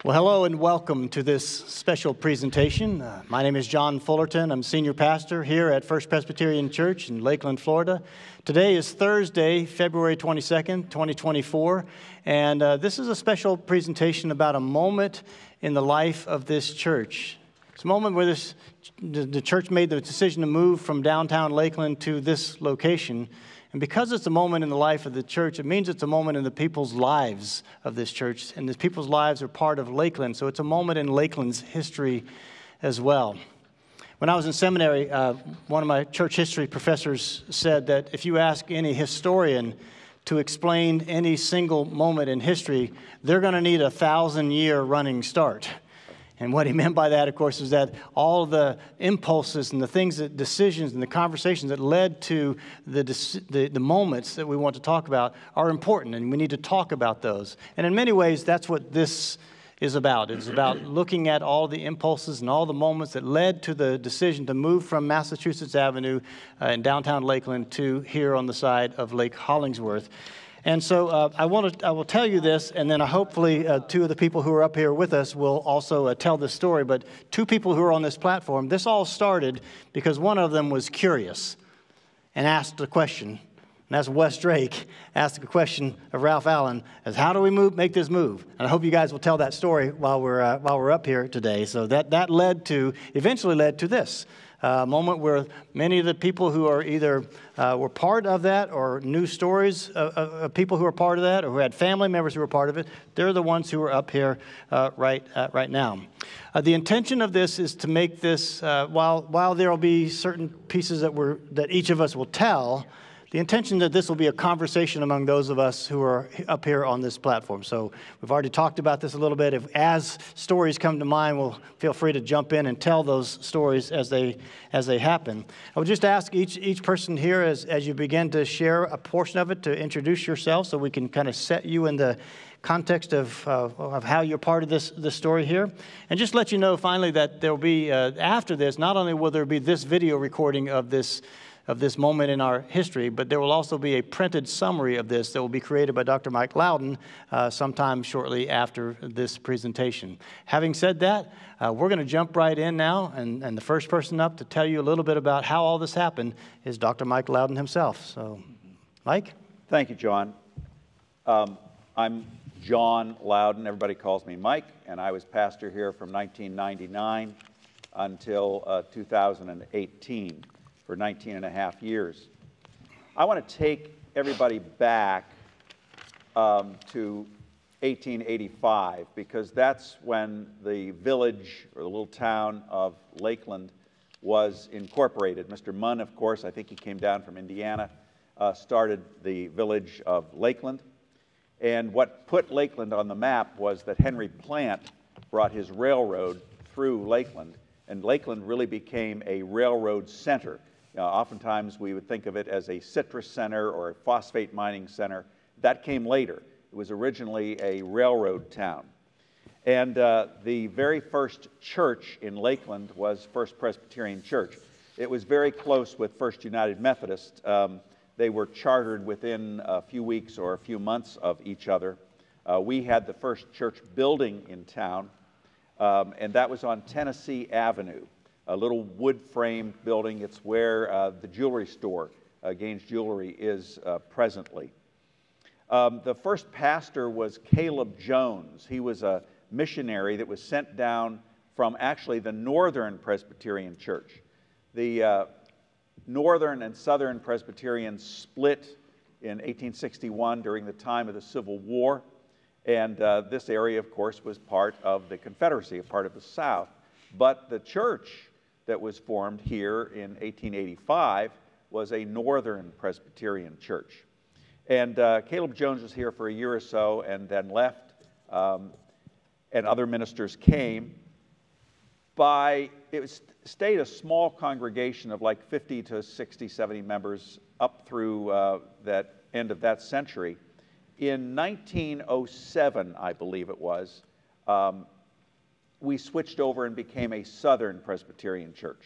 Well, hello and welcome to this special presentation. My name is John Fullerton. I'm senior pastor here at First Presbyterian Church in Lakeland, Florida. Today is Thursday, February 22nd, 2024, and this is a special presentation about a moment in the life of this church. It's a moment where the church made the decision to move from downtown Lakeland to this location. And because it's a moment in the life of the church, it means it's a moment in the people's lives of this church. And the people's lives are part of Lakeland, so it's a moment in Lakeland's history as well. When I was in seminary, one of my church history professors said that if you ask any historian to explain any single moment in history, they're going to need a 1,000-year running start. And what he meant by that, of course, is that all the impulses and the things, that decisions and the conversations that led to the moments that we want to talk about are important, and we need to talk about those. And in many ways, that's what this is about. It's about looking at all the impulses and all the moments that led to the decision to move from Massachusetts Avenue in downtown Lakeland to here on the side of Lake Hollingsworth. And so I will tell you this, and then hopefully two of the people who are up here with us will also tell this story. But two people who are on this platform, this all started because one of them was curious and asked a question. And that's Wes Drake, asked a question of Ralph Allen, as how do we make this move? And I hope you guys will tell that story while we're up here today. So that eventually led to this. A moment where many of the people who are either were part of that or knew stories of people who were part of that or who had family members who were part of it, they're the ones who are up here right now. The intention of this is to make this, while there will be certain pieces that each of us will tell, the intention that this will be a conversation among those of us who are up here on this platform. So we've already talked about this a little bit. As stories come to mind, we'll feel free to jump in and tell those stories as they happen. I would just ask each person here as you begin to share a portion of it to introduce yourself so we can kind of set you in the context of how you're part of this story here. And just let you know finally that there will be, after this, not only will there be this video recording of this moment in our history, but there will also be a printed summary of this that will be created by Dr. Mike Loudon sometime shortly after this presentation. Having said that, we're going to jump right in now, and the first person up to tell you a little bit about how all this happened is Dr. Mike Loudon himself. So, Mike? Thank you, John. I'm John Loudon. Everybody calls me Mike, and I was pastor here from 1999 until 2018. For 19 and a half years. I want to take everybody back to 1885 because that's when the village or the little town of Lakeland was incorporated. Mr. Munn, of course, I think he came down from Indiana, started the village of Lakeland. And what put Lakeland on the map was that Henry Plant brought his railroad through Lakeland, and Lakeland really became a railroad center. Oftentimes we would think of it as a citrus center or a phosphate mining center. That came later. It was originally a railroad town. And the very first church in Lakeland was First Presbyterian Church. It was very close with First United Methodist. They were chartered within a few weeks or a few months of each other. We had the first church building in town, and that was on Tennessee Avenue. A little wood-framed building. It's where the jewelry store, Gaines Jewelry, is presently. The first pastor was Caleb Jones. He was a missionary that was sent down from actually the Northern Presbyterian Church. The Northern and Southern Presbyterians split in 1861 during the time of the Civil War, and this area, of course, was part of the Confederacy, a part of the South. But the church that was formed here in 1885 was a Northern Presbyterian church. And Caleb Jones was here for a year or so and then left, and other ministers came. It stayed a small congregation of like 50 to 60, 70 members up through that end of that century. In 1907, I believe it was, we switched over and became a Southern Presbyterian church.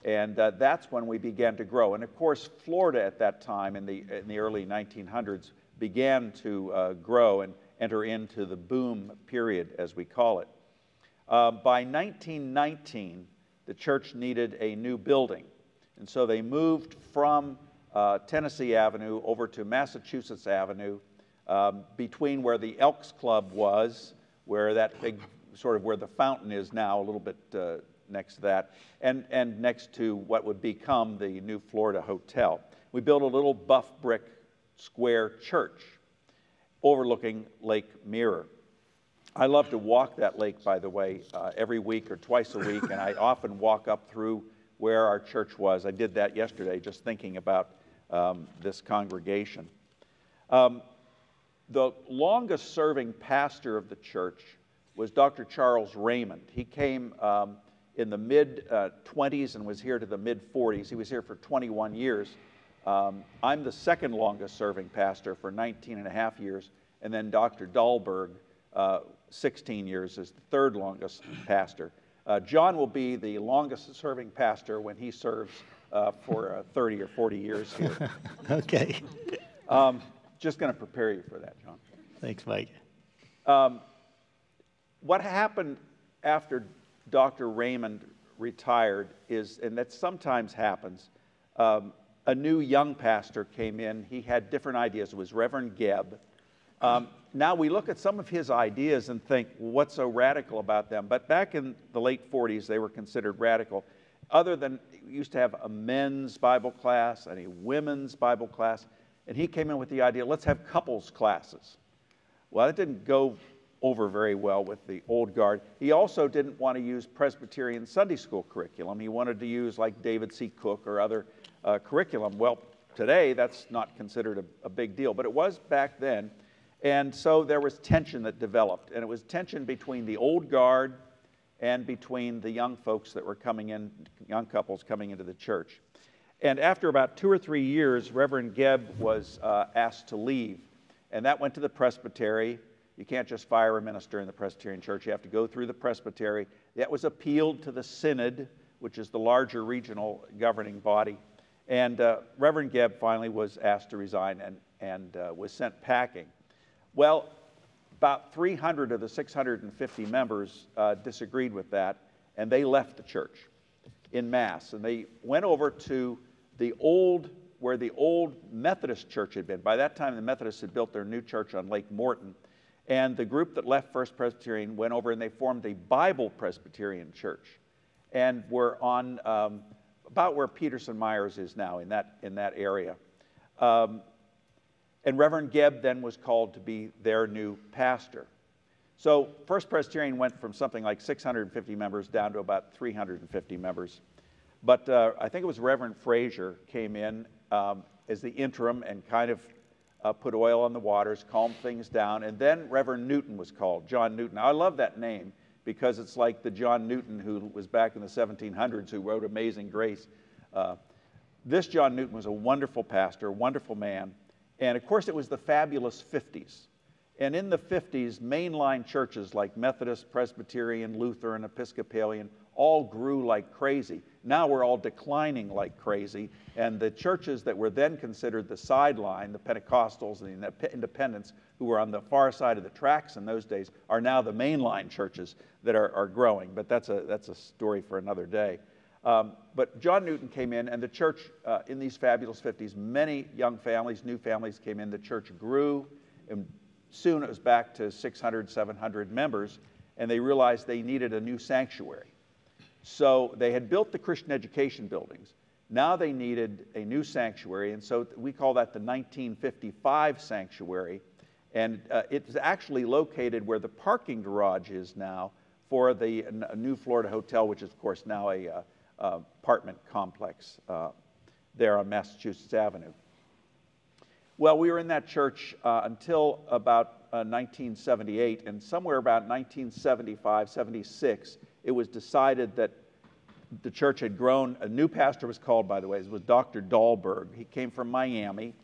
And that's when we began to grow. And of course, Florida at that time in the early 1900s began to grow. enter into the boom period, as we call it. By 1919, the church needed a new building, and so they moved from Tennessee Avenue over to Massachusetts Avenue, between where the Elks Club was, where that big, sort of where the fountain is now, a little bit next to that, and next to what would become the new Florida Hotel. We built a little buff brick square church overlooking Lake Mirror. I love to walk that lake, by the way, every week or twice a week, and I often walk up through where our church was. I did that yesterday, just thinking about this congregation. The longest serving pastor of the church was Dr. Charles Raymond. He came in the mid-20s and was here to the mid-40s. He was here for 21 years. I'm the second longest serving pastor for 19 and a half years, and then Dr. Dahlberg, 16 years, is the third longest pastor. John will be the longest serving pastor when he serves for 30 or 40 years here. Okay. Just going to prepare you for that, John. Thanks, Mike. What happened after Dr. Raymond retired is, and that sometimes happens, a new young pastor came in. He had different ideas. It was Reverend Gebb. Now we look at some of his ideas and think, well, what's so radical about them? But back in the late 40s, they were considered radical. Other than, we used to have a men's Bible class and a women's Bible class, and he came in with the idea, let's have couples classes. Well, that didn't go over very well with the old guard. He also didn't want to use Presbyterian Sunday school curriculum. He wanted to use like David C. Cook or other curriculum. Well, today that's not considered a big deal, but it was back then. And so there was tension that developed, and it was tension between the old guard and between the young folks that were coming in, young couples coming into the church. And after about 2 or 3 years, Reverend Gebb was asked to leave, and that went to the presbytery. You can't just fire a minister in the Presbyterian church. You have to go through the presbytery. That was appealed to the synod, which is the larger regional governing body. And Reverend Gebb finally was asked to resign and was sent packing. Well, about 300 of the 650 members disagreed with that, and they left the church en masse. And they went over to where the old Methodist church had been. By that time, the Methodists had built their new church on Lake Morton. And the group that left First Presbyterian went over and they formed a Bible Presbyterian church, and were on about where Peterson Myers is now, in that area. And Reverend Gebb then was called to be their new pastor. So First Presbyterian went from something like 650 members down to about 350 members. But I think it was Reverend Frazier came in as the interim and kind of put oil on the waters, calmed things down, and then Reverend Newton was called, John Newton. Now, I love that name because it's like the John Newton who was back in the 1700s who wrote Amazing Grace. This John Newton was a wonderful pastor, a wonderful man, and of course it was the fabulous 50s. And in the 50s, mainline churches like Methodist, Presbyterian, Lutheran, Episcopalian all grew like crazy. Now we're all declining like crazy, and the churches that were then considered the sideline, the Pentecostals and the Independents, who were on the far side of the tracks in those days, are now the mainline churches that are growing. But that's a story for another day. But John Newton came in, and the church in these fabulous 50s, many young families, new families came in. The church grew, and soon it was back to 600, 700 members, and they realized they needed a new sanctuary. So they had built the Christian education buildings. Now they needed a new sanctuary, and so we call that the 1955 sanctuary. And it's actually located where the parking garage is now for the new Florida Hotel, which is, of course, now a apartment complex there on Massachusetts Avenue. Well, we were in that church until about 1978, and somewhere about 1975, 76, it was decided that the church had grown. A new pastor was called, by the way. It was Dr. Dahlberg. He came from Miami.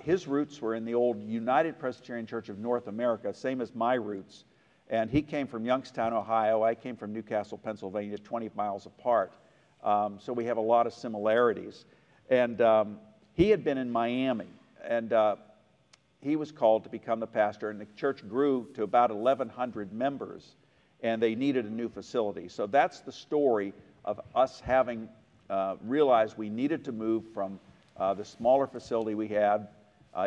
His roots were in the old United Presbyterian Church of North America, same as my roots. And he came from Youngstown, Ohio. I came from Newcastle, Pennsylvania, 20 miles apart. So we have a lot of similarities. And he had been in Miami. And he was called to become the pastor, and the church grew to about 1,100 members, and they needed a new facility. So that's the story of us having realized we needed to move from the smaller facility we had,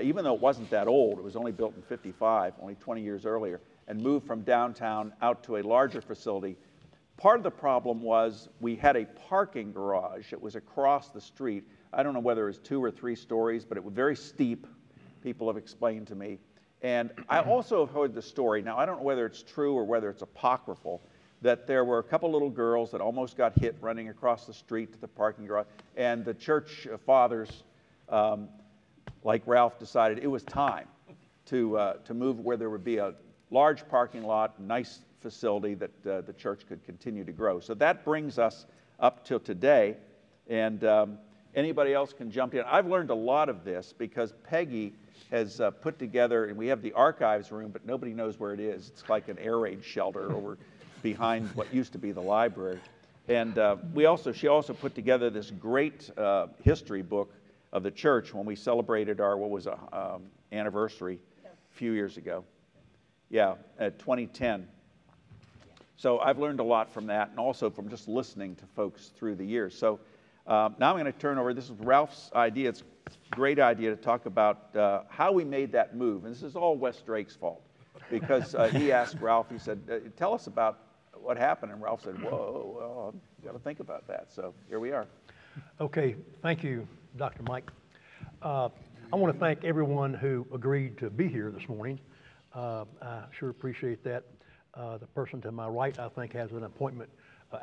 even though it wasn't that old, it was only built in '55, only 20 years earlier, and move from downtown out to a larger facility. Part of the problem was we had a parking garage. It was across the street. I don't know whether it was 2 or 3 stories, but it was very steep, people have explained to me. And I also have heard the story, now I don't know whether it's true or whether it's apocryphal, that there were a couple little girls that almost got hit running across the street to the parking garage, and the church fathers, like Ralph, decided it was time to move where there would be a large parking lot, nice facility that the church could continue to grow. So that brings us up till today, and anybody else can jump in. I've learned a lot of this because Peggy has put together, and we have the archives room, but nobody knows where it is. It's like an air raid shelter over behind what used to be the library. And she also put together this great history book of the church when we celebrated our, anniversary a few years ago. Yeah, 2010. So I've learned a lot from that, and also from just listening to folks through the years. So now I'm going to turn over, this is Ralph's idea. It's a great idea to talk about how we made that move. And this is all Wes Drake's fault, because he asked Ralph, he said, tell us about what happened. And Ralph said, whoa, well, I've got to think about that. So here we are. Okay, thank you, Dr. Mike. I want to thank everyone who agreed to be here this morning. I sure appreciate that. The person to my right, I think, has an appointment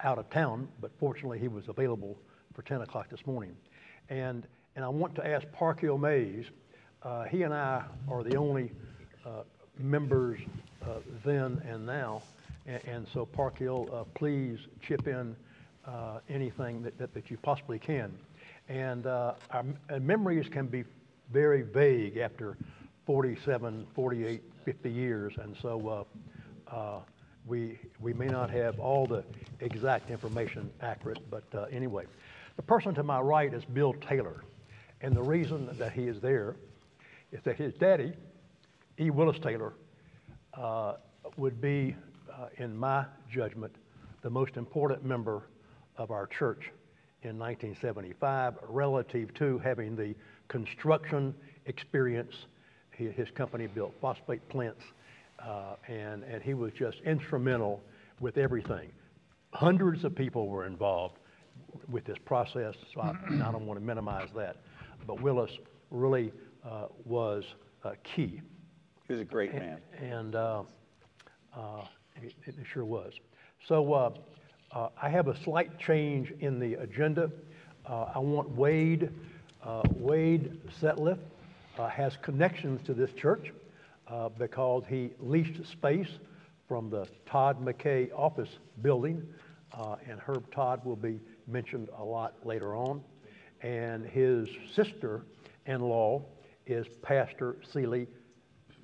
out of town, but fortunately he was available for 10 o'clock this morning. And I want to ask Parkhill Mays, he and I are the only members then and now, and so Parkhill, please chip in anything that you possibly can. And our memories can be very vague after 47, 48, 50 years, and so we may not have all the exact information accurate, but anyway. The person to my right is Bill Taylor, and the reason that he is there is that his daddy, E. Willis Taylor, would be, in my judgment, the most important member of our church in 1975, relative to having the construction experience. His company built phosphate plants, and he was just instrumental with everything. Hundreds of people were involved with this process, so I don't want to minimize that. But Willis really was key. He was a great man. And it sure was. So I have a slight change in the agenda. I want Wade Setliff has connections to this church because he leased space from the Todd McKay office building, and Herb Todd will be mentioned a lot later on. And his sister-in-law is Pastor Seeley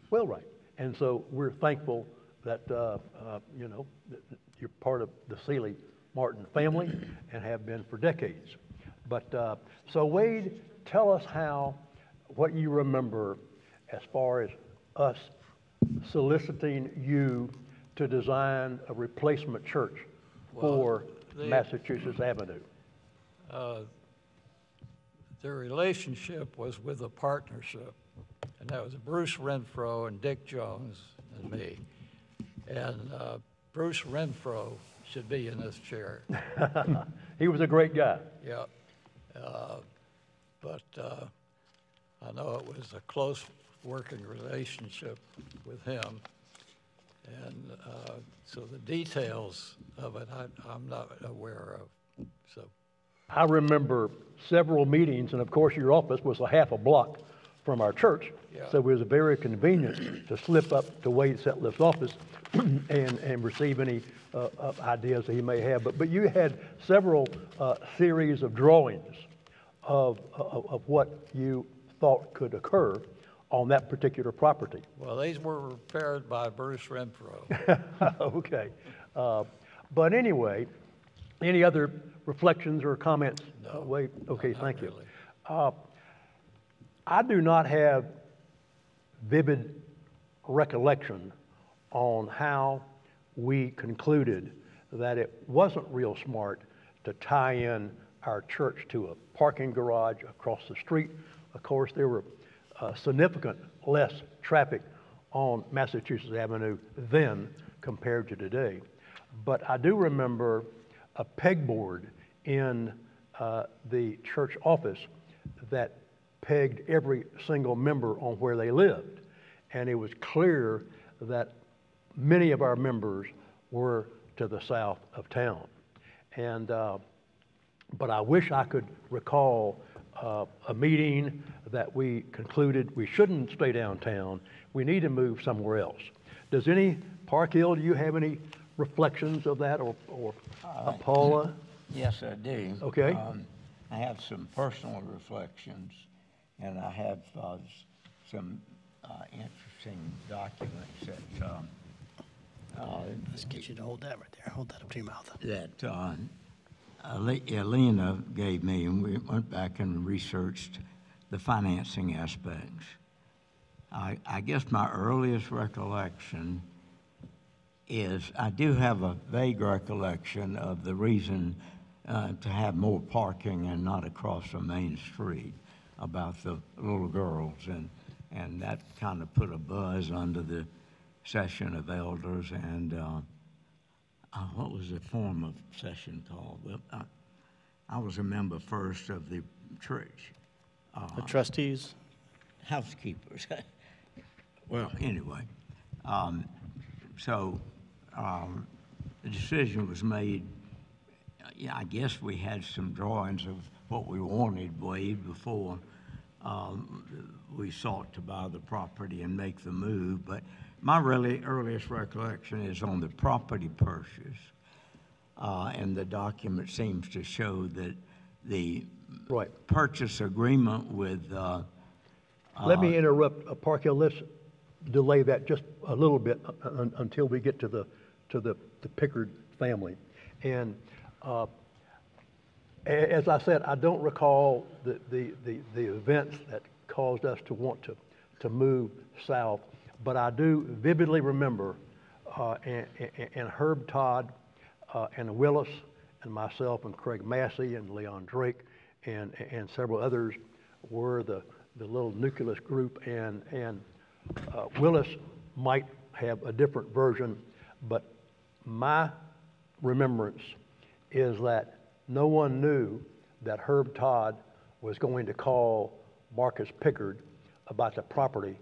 Wheelwright. And so we're thankful that, you're part of the Seeley Martin family and have been for decades. But so Wade, tell us what you remember as far as us soliciting you to design a replacement church for Massachusetts Avenue. The relationship was with a partnership, and that was Bruce Renfro and Dick Jones and me. And Bruce Renfro should be in this chair. He was a great guy. Yeah. But I know it was a close working relationship with him. And so the details of it, I'm not aware of. So I remember several meetings, and of course your office was a half a block from our church, so it was very convenient to slip up to Wade Setliff's office and receive any ideas that he may have. But you had several series of drawings of what you thought could occur on that particular property. Well, these were prepared by Bruce Renfro. Okay. But anyway, any other reflections or comments? No. Wade? Okay, not thank really. you. I do not have vivid recollection on how we concluded that it wasn't real smart to tie in our church to a parking garage across the street. Of course, there were significant less traffic on Massachusetts Avenue then compared to today. But I do remember a pegboard in the church office that pegged every single member on where they lived. And it was clear that many of our members were to the south of town. And, but I wish I could recall a meeting that we concluded we shouldn't stay downtown, we need to move somewhere else. Does any, Park Hill, do you have any reflections of that, or Paula? Yes, I do. Okay. I have some personal reflections, and I have some interesting documents that Let's get you to hold that right there. Hold that up to your mouth. that Alina gave me, and we went back and researched the financing aspects. I guess my earliest recollection is I do have a vague recollection of the reason to have more parking and not across the main street about the little girls, and that kind of put a buzz under the session of elders. And what was the form of session called? Well, I was a member first of the church. The trustees? Housekeepers. Well, anyway, so the decision was made. Yeah, I guess we had some drawings of what we wanted way before we sought to buy the property and make the move. But my really earliest recollection is on the property purchase, and the document seems to show that the purchase agreement with. Let me interrupt, Park Hill. Let's delay that just a little bit until we get to the Pickard family. And as I said, I don't recall the events that caused us to want to move south, but I do vividly remember, and Herb Todd and Willis and myself and Craig Massey and Leon Drake and several others were the little nucleus group, and Willis might have a different version, but my remembrance is that no one knew that Herb Todd was going to call Marcus Pickard about the property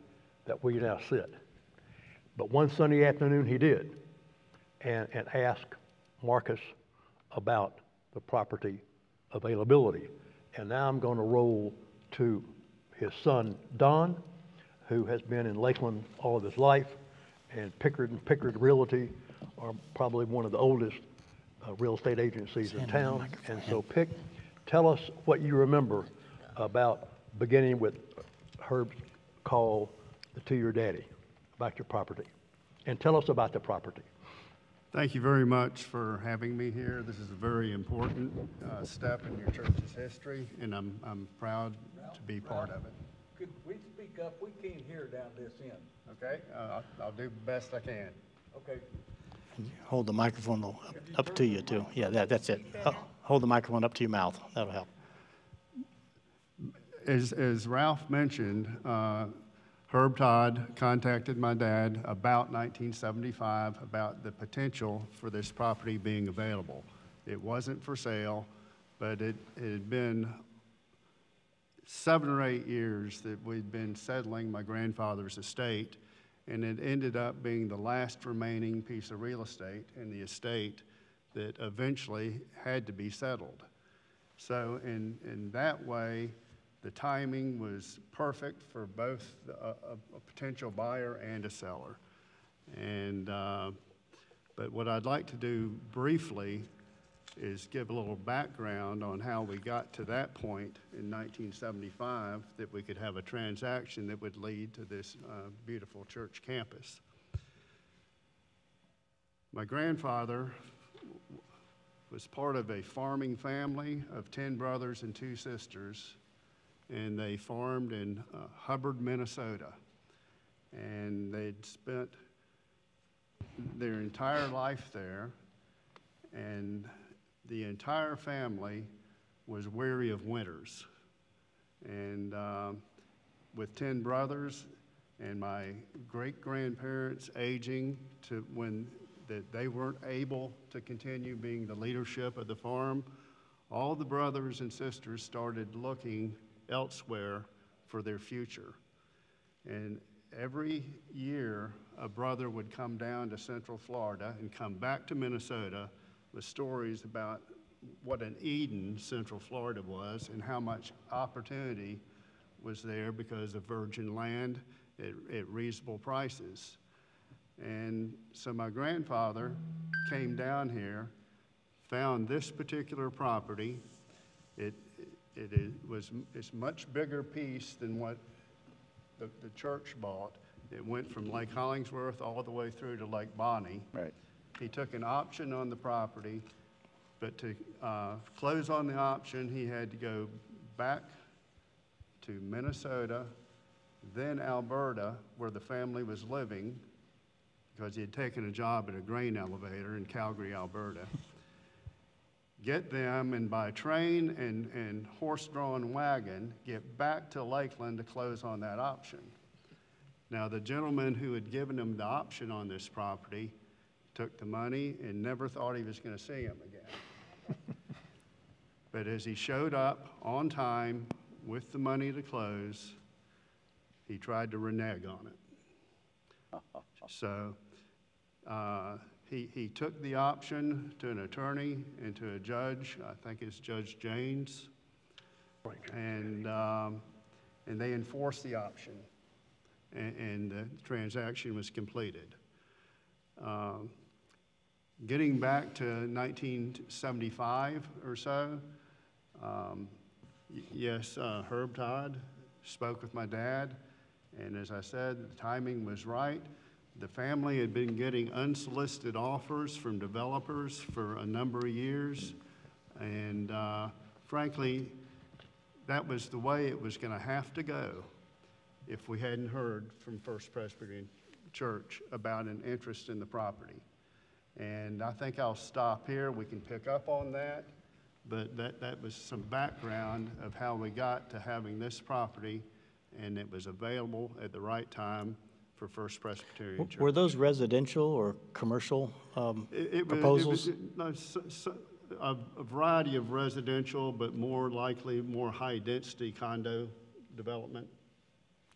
that we now sit. But one Sunday afternoon he did, and asked Marcus about the property availability. And now I'm going to roll to his son, Don, who has been in Lakeland all of his life, and Pickard Realty are probably one of the oldest real estate agencies in town. And so tell us what you remember about beginning with Herb's call to your daddy about your property. And tell us about the property. Thank you very much for having me here. This is a very important step in your church's history, and I'm proud to be part of it. Could we speak up? We can't hear down this end. Okay, I'll do the best I can. Okay. Hold the microphone up to you, too. Yeah, that's it. Hold the microphone up to your mouth. That'll help. As Ralph mentioned, Herb Todd contacted my dad about 1975 about the potential for this property being available. It wasn't for sale, but it had been 7 or 8 years that we'd been settling my grandfather's estate, and it ended up being the last remaining piece of real estate in the estate that eventually had to be settled. So in that way, the timing was perfect for both a potential buyer and a seller. And, but what I'd like to do briefly is give a little background on how we got to that point in 1975 that we could have a transaction that would lead to this beautiful church campus. My grandfather was part of a farming family of 10 brothers and 2 sisters, and they farmed in Hubbard, Minnesota. and they'd spent their entire life there, and the entire family was weary of winters. And with 10 brothers and my great-grandparents aging to when that they weren't able to continue being the leadership of the farm, all the brothers and sisters started looking elsewhere for their future. And every year, a brother would come down to Central Florida and come back to Minnesota with stories about what an Eden Central Florida was and how much opportunity was there because of virgin land at reasonable prices. And so my grandfather came down here, found this particular property. It's much bigger piece than what the church bought. It went from Lake Hollingsworth all the way through to Lake Bonnie. Right. He took an option on the property, but to close on the option, he had to go back to Minnesota, then Alberta, where the family was living, because he had taken a job at a grain elevator in Calgary, Alberta. Get them, and by train and horse-drawn wagon, get back to Lakeland to close on that option. Now, the gentleman who had given him the option on this property took the money and never thought he was going to see him again. But as he showed up on time with the money to close, he tried to renege on it. So he took the option to an attorney and to a judge, I think it's Judge Janes, and they enforced the option, and the transaction was completed. Getting back to 1975 or so, yes, Herb Todd spoke with my dad, and as I said, the timing was right. The family had been getting unsolicited offers from developers for a number of years, and frankly, that was the way it was going to have to go if we hadn't heard from First Presbyterian Church about an interest in the property. And I think I'll stop here. We can pick up on that, but that was some background of how we got to having this property, and it was available at the right time for First Presbyterian Church. Were those residential or commercial proposals? A variety of residential, but more likely more high-density condo development.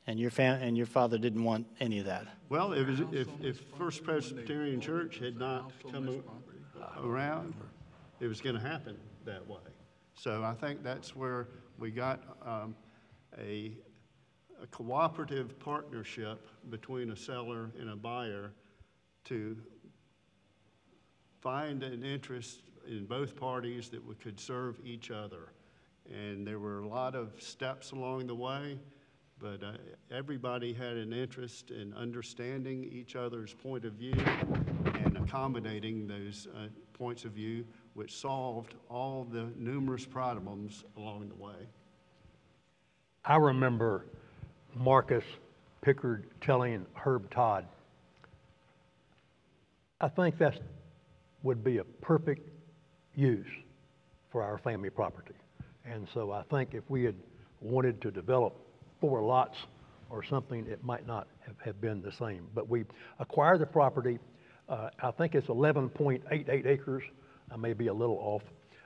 And your father didn't want any of that? Well, it was, if First Presbyterian Church had not come around, it was going to happen that way. So I think that's where we got a cooperative partnership between a seller and a buyer to find an interest in both parties that we could serve each other. And there were a lot of steps along the way, but everybody had an interest in understanding each other's point of view and accommodating those points of view, which solved all the numerous problems along the way. I remember Marcus Pickard telling Herb Todd, I think that would be a perfect use for our family property. And so I think if we had wanted to develop 4 lots or something, it might not have been the same. But we acquired the property, I think it's 11.88 acres. I may be a little off,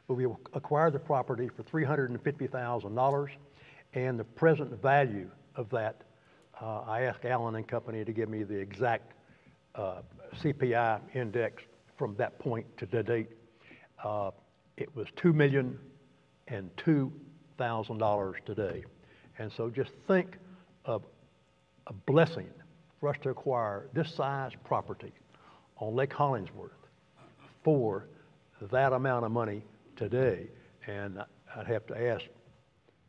but we acquired the property for $350,000, and the present value of that, I asked Allen and Company to give me the exact CPI index from that point to the date. It was $2,002,000 today. And so just think of a blessing for us to acquire this size property on Lake Hollingsworth for that amount of money today. And I'd have to ask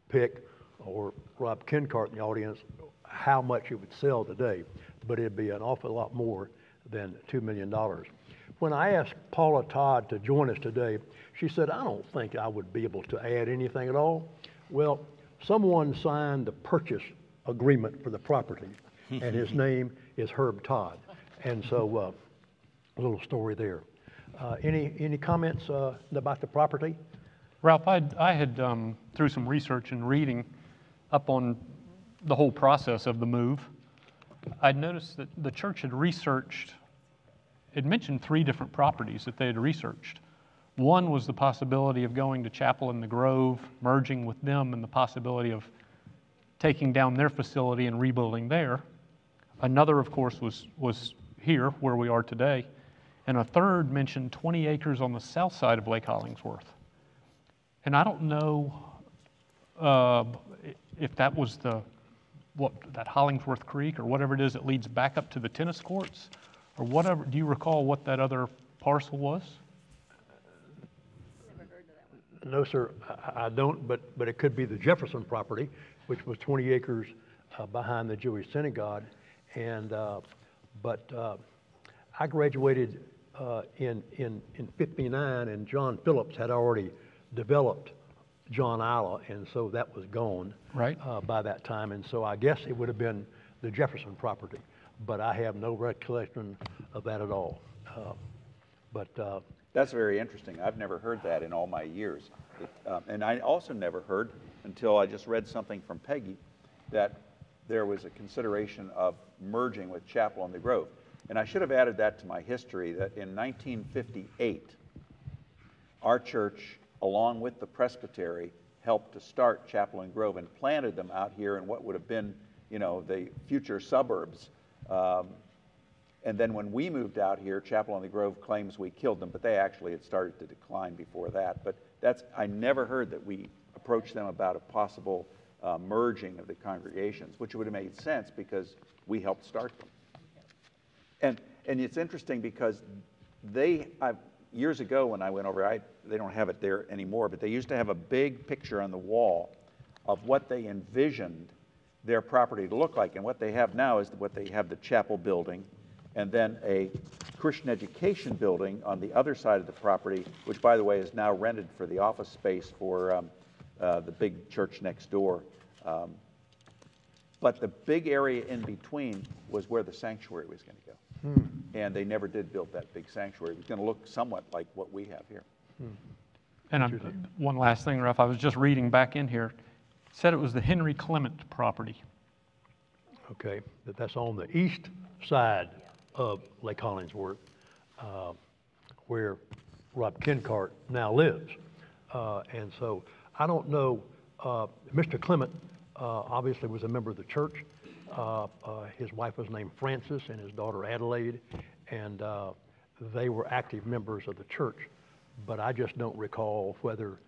Pick or Rob Kincart in the audience how much it would sell today, but it'd be an awful lot more than $2 million. When I asked Paula Todd to join us today, she said, I don't think I would be able to add anything at all. Well, someone signed the purchase agreement for the property, and his name is Herb Todd. And so a little story there. Any comments about the property? Ralph, I had, through some research and reading up on the whole process of the move, I'd noticed that the church had researched, it mentioned 3 different properties that they had researched. One was the possibility of going to Chapel in the Grove, merging with them, and the possibility of taking down their facility and rebuilding there. Another, of course, was here, where we are today. And a third mentioned 20 acres on the south side of Lake Hollingsworth. And I don't know if that was that Hollingsworth Creek or whatever it is that leads back up to the tennis courts or whatever. Do you recall what that other parcel was? No, sir, I don't, but it could be the Jefferson property, which was 20 acres behind the Jewish synagogue. And but I graduated in 59, and John Phillips had already developed John Isla, and so that was gone Right. By that time. And so I guess it would have been the Jefferson property, but I have no recollection of that at all. That's very interesting. I've never heard that in all my years. And I also never heard, until I just read something from Peggy, that there was a consideration of merging with Chapel in the Grove. And I should have added that to my history, that in 1958, our church, along with the Presbyterian, helped to start Chapel in Grove and planted them out here in what would have been, the future suburbs. And then when we moved out here, Chapel in the Grove claims we killed them, but they actually had started to decline before that. But I never heard that we approached them about a possible merging of the congregations, which would have made sense because we helped start them. And it's interesting because years ago when I went over, they don't have it there anymore, but they used to have a big picture on the wall of what they envisioned their property to look like. And what they have now is what they have, the chapel building, and then a Christian education building on the other side of the property, which, by the way, is now rented for the office space for the big church next door. But the big area in between was where the sanctuary was going to go. And they never did build that big sanctuary. It was going to look somewhat like what we have here. And one last thing, Ralph, I was just reading back in here. It said it was the Henry Clement property. Okay, that's on the east side of Lake Hollingsworth, where Rob Kencart now lives. And so I don't know, Mr. Clement obviously was a member of the church. His wife was named Frances and his daughter Adelaide, and they were active members of the church, but I just don't recall whether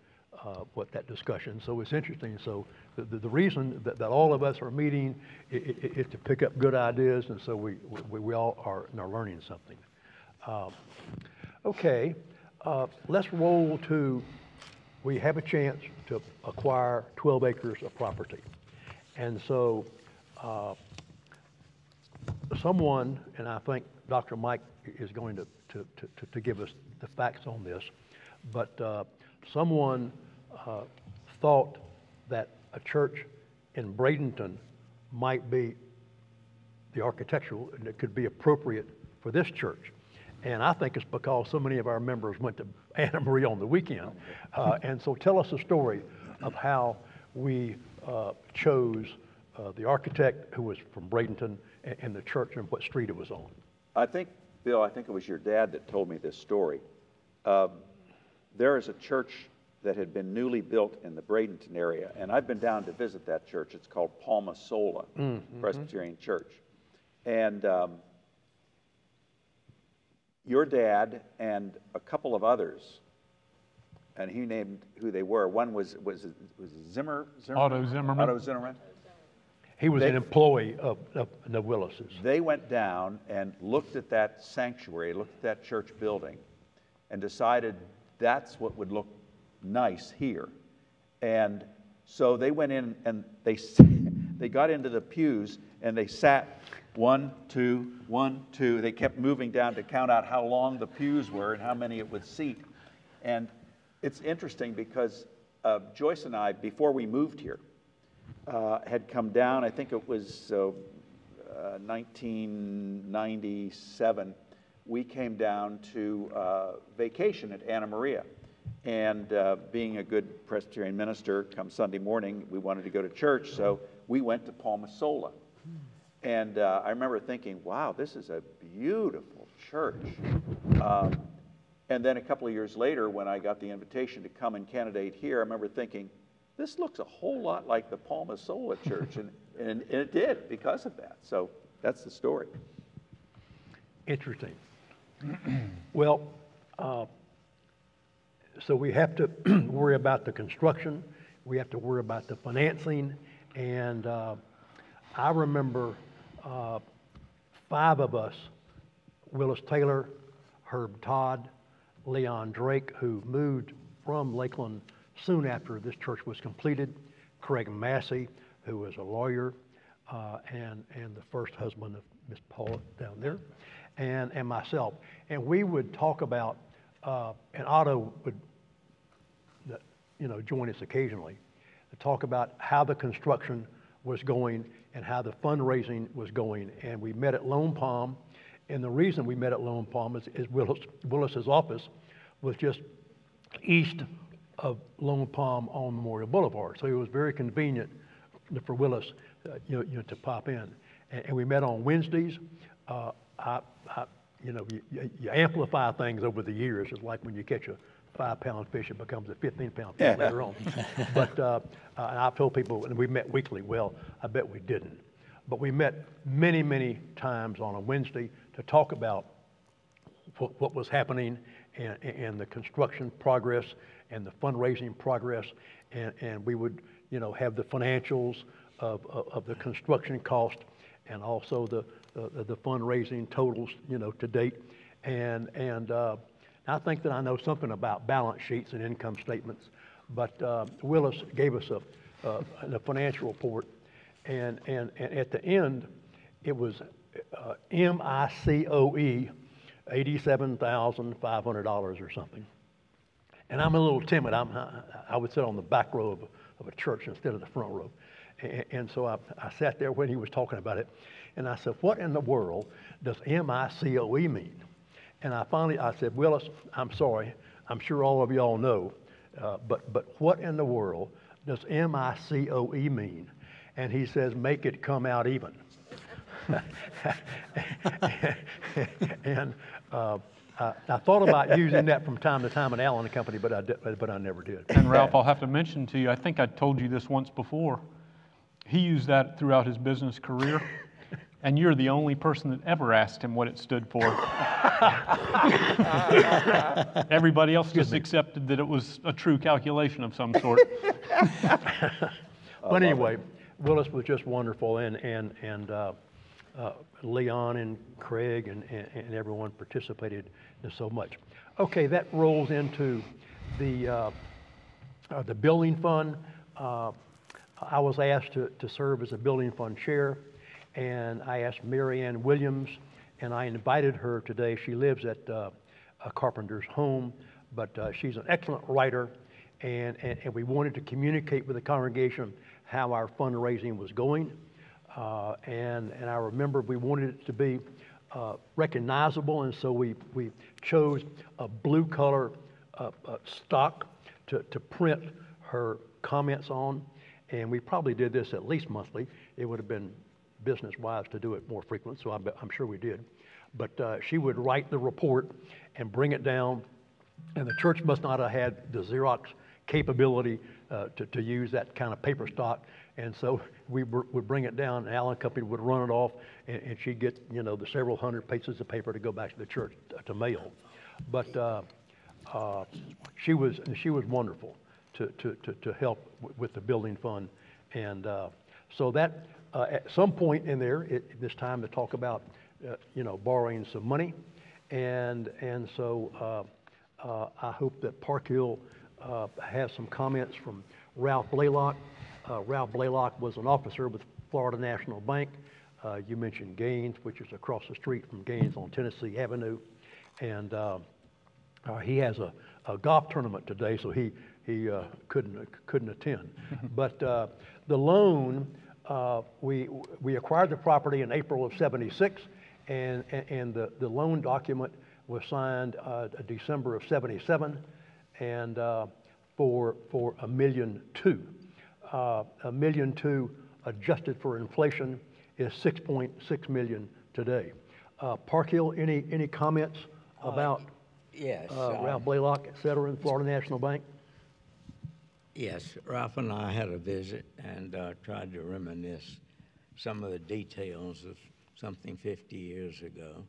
what that discussion. So it's interesting. So the reason that all of us are meeting is to pick up good ideas, and so we all are learning something. Okay, let's roll to, we have a chance to acquire 12 acres of property. And so someone, and I think Dr. Mike is going to give us the facts on this, but someone thought that a church in Bradenton might be the architectural, and it could be appropriate for this church. And I think it's because so many of our members went to Anna Marie on the weekend. And so tell us the story of how we chose the architect who was from Bradenton and the church and what street it was on. Bill, I think it was your dad that told me this story. There is a church that had been newly built in the Bradenton area, and I've been down to visit that church. It's called Palma Sola Presbyterian Church. And your dad and a couple of others, and he named who they were. One was Zimmerman? Otto Zimmerman. Otto Zimmerman. He was an employee of the Willises. They went down and looked at that sanctuary, looked at that church building, and decided that's what would look nice here. And so they went in and they got into the pews and they sat 1, 2, 1, 2. They kept moving down to count out how long the pews were and how many it would seat. And it's interesting because Joyce and I, before we moved here, had come down, I think it was 1997, we came down to vacation at Anna Maria. And being a good Presbyterian minister, come Sunday morning, we wanted to go to church, so we went to Palmasola. And I remember thinking, wow, this is a beautiful church. And then a couple of years later, when I got the invitation to come and candidate here, I remember thinking, this looks a whole lot like the Palmasola church. And it did because of that. So that's the story. Interesting. Well, so we have to worry about the construction. We have to worry about the financing. And I remember 5 of us, Willis Taylor, Herb Todd, Leon Drake, who moved from Lakeland soon after this church was completed, Craig Massey, who was a lawyer, and the first husband of Miss Paula down there, and myself. And we would talk about, and Otto would, join us occasionally, to talk about how the construction was going and how the fundraising was going. And we met at Lone Palm, and the reason we met at Lone Palm is Willis's office was just east of Lone Palm on Memorial Boulevard, so it was very convenient for Willis, to pop in. And we met on Wednesdays. You amplify things over the years. It's like when you catch a 5-pound fish, it becomes a 15-pound fish later on. But and I've told people, and we met weekly. Well, I bet we didn't. But we met many, many times on a Wednesday to talk about what was happening and the construction progress and the fundraising progress. And we would, have the financials of the construction cost and also the fundraising totals, to date. And I think that I know something about balance sheets and income statements, but Willis gave us a financial report, and at the end, it was MICOE, $87,500 or something. And I'm a little timid. I would sit on the back row of a church instead of the front row. And so I sat there when he was talking about it, and I said, what in the world does MICOE mean? And I said, Willis, I'm sorry, I'm sure all of y'all know, but what in the world does MICOE mean? And he says, make it come out even. And I thought about using that from time to time at Allen & Company, but I never did. And Ralph, I'll have to mention to you, I think I told you this once before, he used that throughout his business career. And you're the only person that ever asked him what it stood for. Everybody else just accepted that it was a true calculation of some sort. But anyway, Willis was just wonderful, and Leon and Craig and everyone participated in so much. Okay, that rolls into the building fund. I was asked to serve as a building fund chair. And I asked Mary Ann Williams, and I invited her today. She lives at a carpenter's home, but she's an excellent writer, and we wanted to communicate with the congregation how our fundraising was going. And I remember we wanted it to be recognizable, and so we chose a blue color stock to print her comments on, and we probably did this at least monthly. It would have been business-wise to do it more frequent, so I'm sure we did. But she would write the report and bring it down, and the church must not have had the Xerox capability to use that kind of paper stock, and so we would bring it down, and Allen Company would run it off, and she'd get the several hundred pieces of paper to go back to the church to mail. But she was wonderful to help with the building fund, and so that. At some point in there, this time to talk about, borrowing some money, and so I hope that Park Hill has some comments from Ralph Blaylock. Ralph Blaylock was an officer with Florida National Bank. You mentioned Gaines, which is across the street from Gaines on Tennessee Avenue, and he has a golf tournament today, so he couldn't attend. But the loan we acquired the property in April of '76, and the loan document was signed December of '77, and for $1.2 million. $1.2 million adjusted for inflation is $6.6 million today. Park Hill, any comments about Yes. Ralph Blaylock, et cetera, in Florida National Bank? Yes, Ralph and I had a visit and tried to reminisce some of the details of something 50 years ago.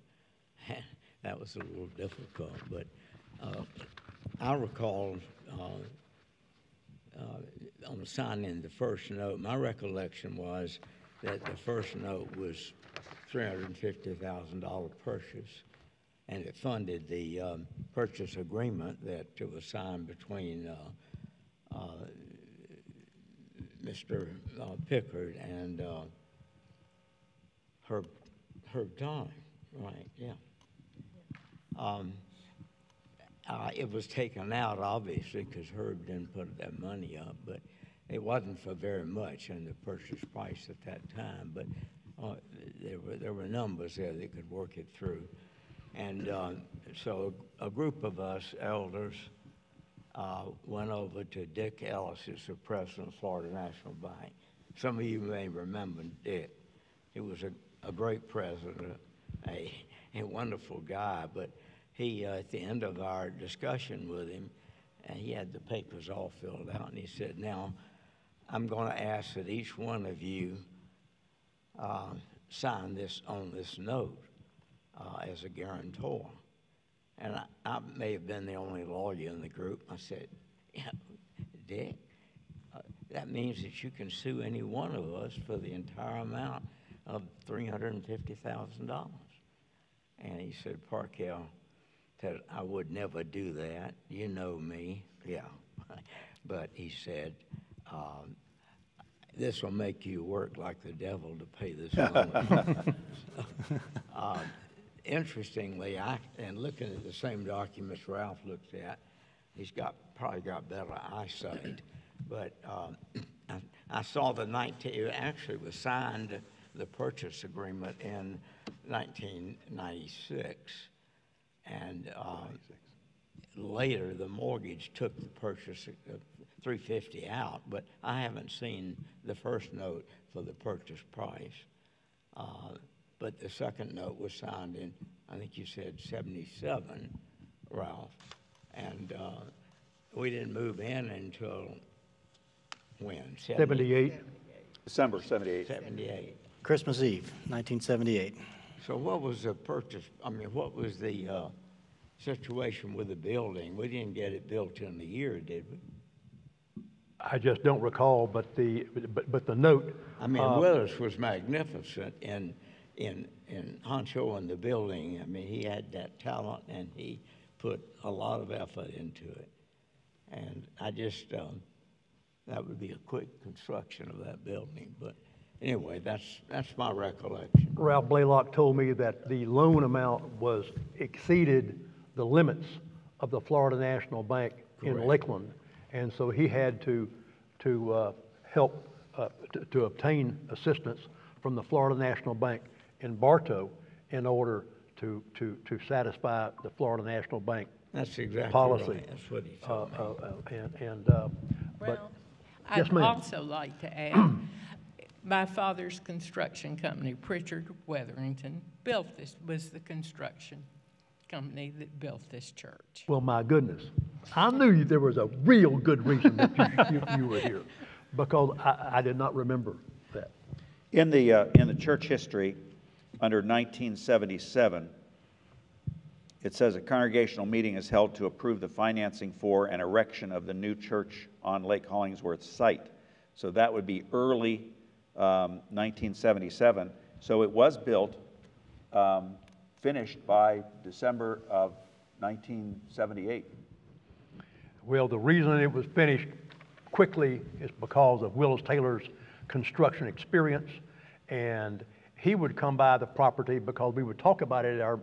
That was a little difficult, but I recall on signing the first note, my recollection was that the first note was $350,000 purchase, and it funded the purchase agreement that was signed between Mr. Pickard and Herb Don, right? Yeah. It was taken out, obviously, because Herb didn't put that money up, but it wasn't for very much in the purchase price at that time. But there were numbers there that could work it through. And so a group of us elders went over to Dick Ellis, who's the president of Florida National Bank. Some of you may remember Dick. He was a great president, a wonderful guy, but he, at the end of our discussion with him, he had the papers all filled out, and he said, now, I'm going to ask that each one of you sign this on this note as a guarantor. And I may have been the only lawyer in the group. I said, yeah, Dick, that means that you can sue any one of us for the entire amount of $350,000. And he said, Parkell, said, I would never do that. You know me. Yeah. But he said, this will make you work like the devil to pay this loan. Interestingly, and looking at the same documents Ralph looked at, he's probably got better eyesight. But I saw it actually was signed, the purchase agreement, in 1996. And later, the mortgage took the purchase of $350 out, but I haven't seen the first note for the purchase price. But the second note was signed in, I think you said 77, Ralph. And we didn't move in until when? 78. December 78. 78. Christmas Eve, 1978. So what was the purchase, what was the situation with the building? We didn't get it built in a year, did we? I just don't recall, but the note. Willis was magnificent in Honcho and the building. He had that talent, and he put a lot of effort into it. And I just, that would be a quick construction of that building. But anyway, that's my recollection. Ralph Blaylock told me that the loan amount exceeded the limits of the Florida National Bank in Lakeland, and so he had to help to obtain assistance from the Florida National Bank in Bartow in order to satisfy the Florida National Bank That's exactly policy. Right. That's what he told me. Well, yes, I'd ma'am. also like to add, my father's construction company, Pritchard Wetherington, was the construction company that built this church. Well, my goodness, I knew there was a real good reason that you were here, because I did not remember that. In the church history, under 1977, it says a congregational meeting is held to approve the financing for an erection of the new church on Lake Hollingsworth site. So that would be early 1977. So it was built, finished by December of 1978. Well, the reason it was finished quickly is because of Willis Taylor's construction experience, and he would come by the property because we would talk about it at our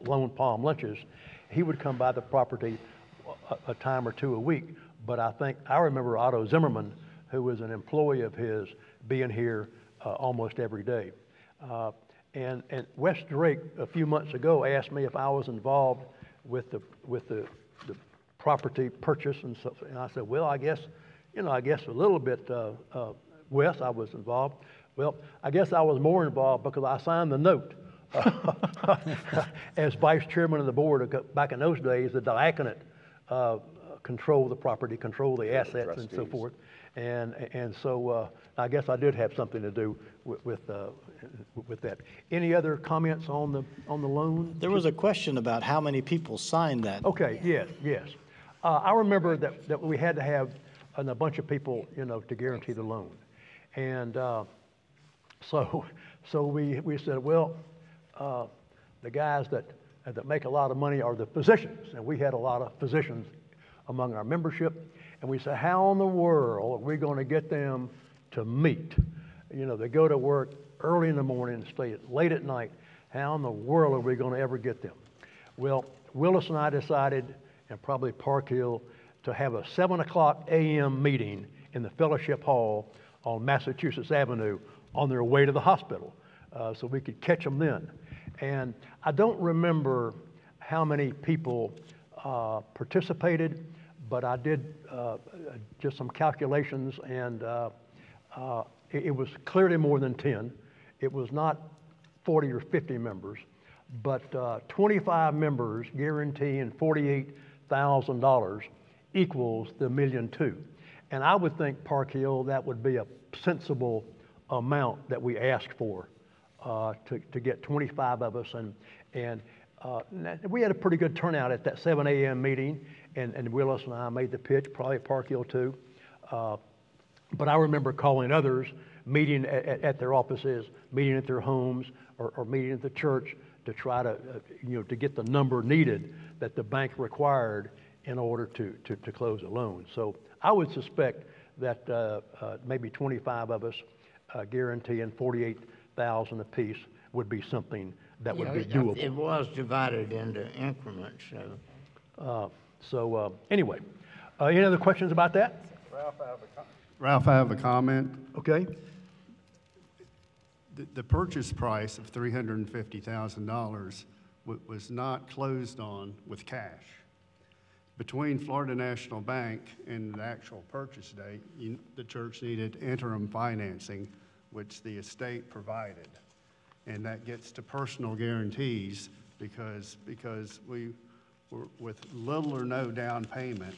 Lone Palm lunches. He would come by the property a time or two a week, but I remember Otto Zimmerman, who was an employee of his, being here almost every day. And Wes Drake a few months ago asked me if I was involved with the property purchase, and so, and I said, well, I guess a little bit, Wes, I was involved. Well, I guess I was more involved because I signed the note. As vice chairman of the board back in those days, the diaconate controlled the property, controlled the assets, and so forth. And so I guess I did have something to do with that. Any other comments on the loan? There was a question about how many people signed that. Okay, yes. I remember that we had to have a bunch of people, to guarantee the loan. And so we said, well, the guys that make a lot of money are the physicians. And we had a lot of physicians among our membership. And we said, how in the world are we going to get them to meet? They go to work early in the morning and stay late at night. How in the world are we going to ever get them? Well, Willis and I decided, and probably Park Hill, to have a 7 o'clock a.m. meeting in the Fellowship Hall on Massachusetts Avenue on their way to the hospital, so we could catch them then. And I don't remember how many people participated, but I did just some calculations, and it was clearly more than 10. It was not 40 or 50 members, but 25 members guaranteeing $48,000 equals the $1.2 million. And I would think, Park Hill, that would be a sensible amount that we asked for to get 25 of us. And we had a pretty good turnout at that 7 a.m. meeting, and Willis and I made the pitch, probably Park Hill too. But I remember calling others, meeting at their offices, meeting at their homes, or meeting at the church to try to, to get the number needed that the bank required in order to close a loan. So I would suspect that maybe 25 of us guaranteeing $48,000 apiece would be something that would be doable. It was divided into increments. Anyway, any other questions about that? Ralph, I have a comment. Okay. The purchase price of $350,000 was not closed on with cash. Between Florida National Bank and the actual purchase date, the church needed interim financing, which the estate provided. And that gets to personal guarantees because we were with little or no down payment.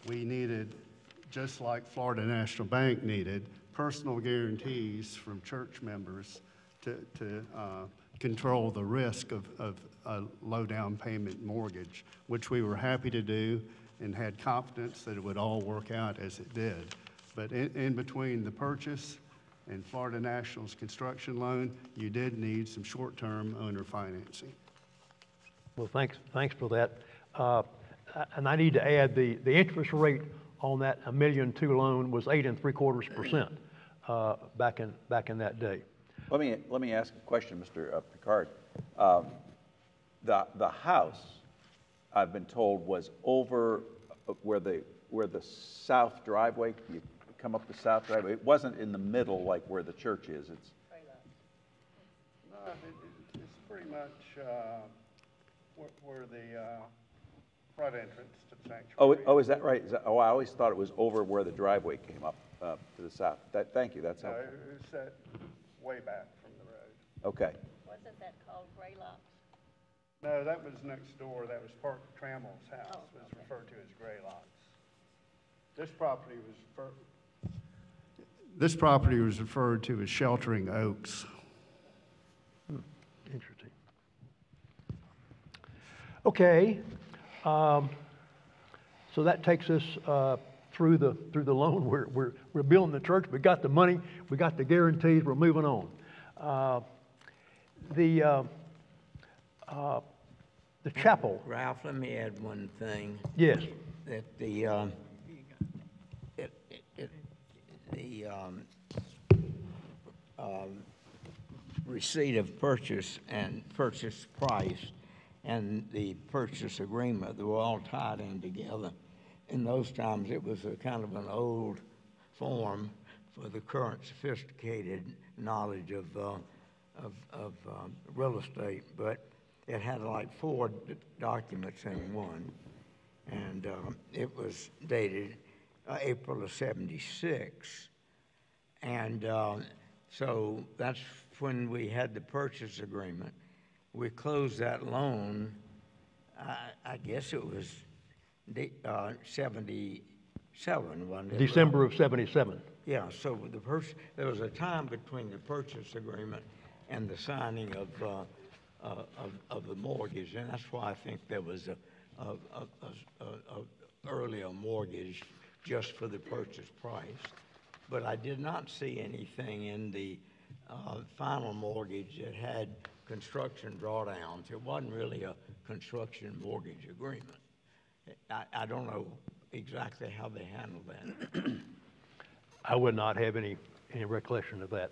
We needed, just like Florida National Bank needed, personal guarantees from church members to control the risk of a low down payment mortgage, which we were happy to do and had confidence that it would all work out as it did. But in between the purchase and Florida National's construction loan, you did need some short-term owner financing. Well, thanks for that. And I need to add the interest rate on that $1.2 million loan was 8.75% back in that day. Let me ask a question, Mr. Picard. The house, I've been told, was over where the south driveway. You come up the south driveway. It wasn't in the middle like where the church is. It's It's pretty much where the front entrance to the sanctuary. Oh, is that right? I always thought it was over where the driveway came up to the south. Thank you. That's helpful. No, it was set way back from the road. Okay. Wasn't that called Graylocks? No, that was next door. That was Park Trammell's house. It was referred to as Graylocks. This property was referred to as Sheltering Oaks. Interesting. Okay, so that takes us through the loan. We're building the church. We got the money. We got the guarantees. We're moving on. The chapel. Ralph, let me add one thing. Yes. That the receipt of purchase and purchase price and the purchase agreement, they were all tied in together. In those times, it was a kind of an old form for the current sophisticated knowledge of real estate, but it had like 4 documents in one, and it was dated April of '76, and so that's when we had the purchase agreement. We closed that loan. I guess it was 77, wasn't it? December of '77. Yeah, so there was a time between the purchase agreement and the signing of the mortgage, and that's why I think there was a earlier mortgage just for the purchase price. But I did not see anything in the final mortgage that had construction drawdowns. It wasn't really a construction mortgage agreement. I don't know exactly how they handled that. I would not have any recollection of that.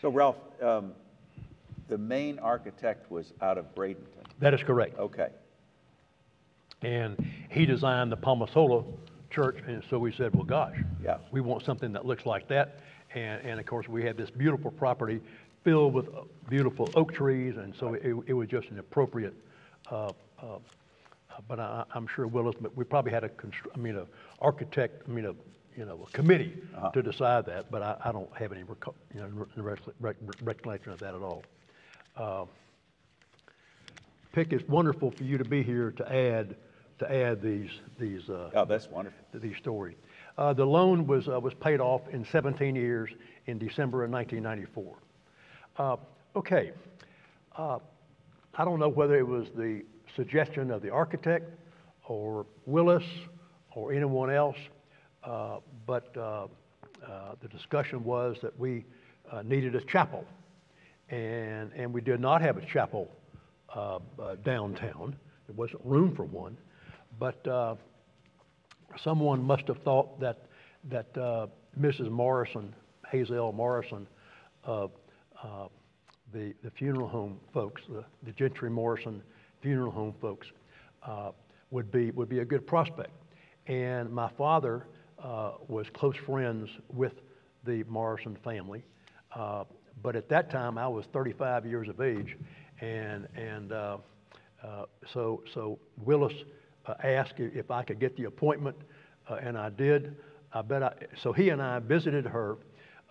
So Ralph, the main architect was out of Bradenton. That is correct. Okay. And he designed the Palmasola church, and so we said, well, gosh, Yeah. we want something that looks like that. And of course, we had this beautiful property filled with beautiful oak trees, and so it was just an appropriate, but I'm sure Willis, but we probably had a committee to decide that, but I don't have any recollection of that at all. Pick, it's wonderful for you to be here to add these Oh, that's wonderful. these stories. The loan was paid off in 17 years in December of 1994. Okay, I don't know whether it was the suggestion of the architect or Willis or anyone else, but the discussion was that we needed a chapel, and we did not have a chapel downtown. There wasn't room for one, but someone must have thought that Mrs. Morrison, Hazel Morrison, the funeral home folks, the Gentry Morrison funeral home folks, would be a good prospect. And my father was close friends with the Morrison family, but at that time I was 35 years of age, and so Willis asked if I could get the appointment, and I did. So he and I visited her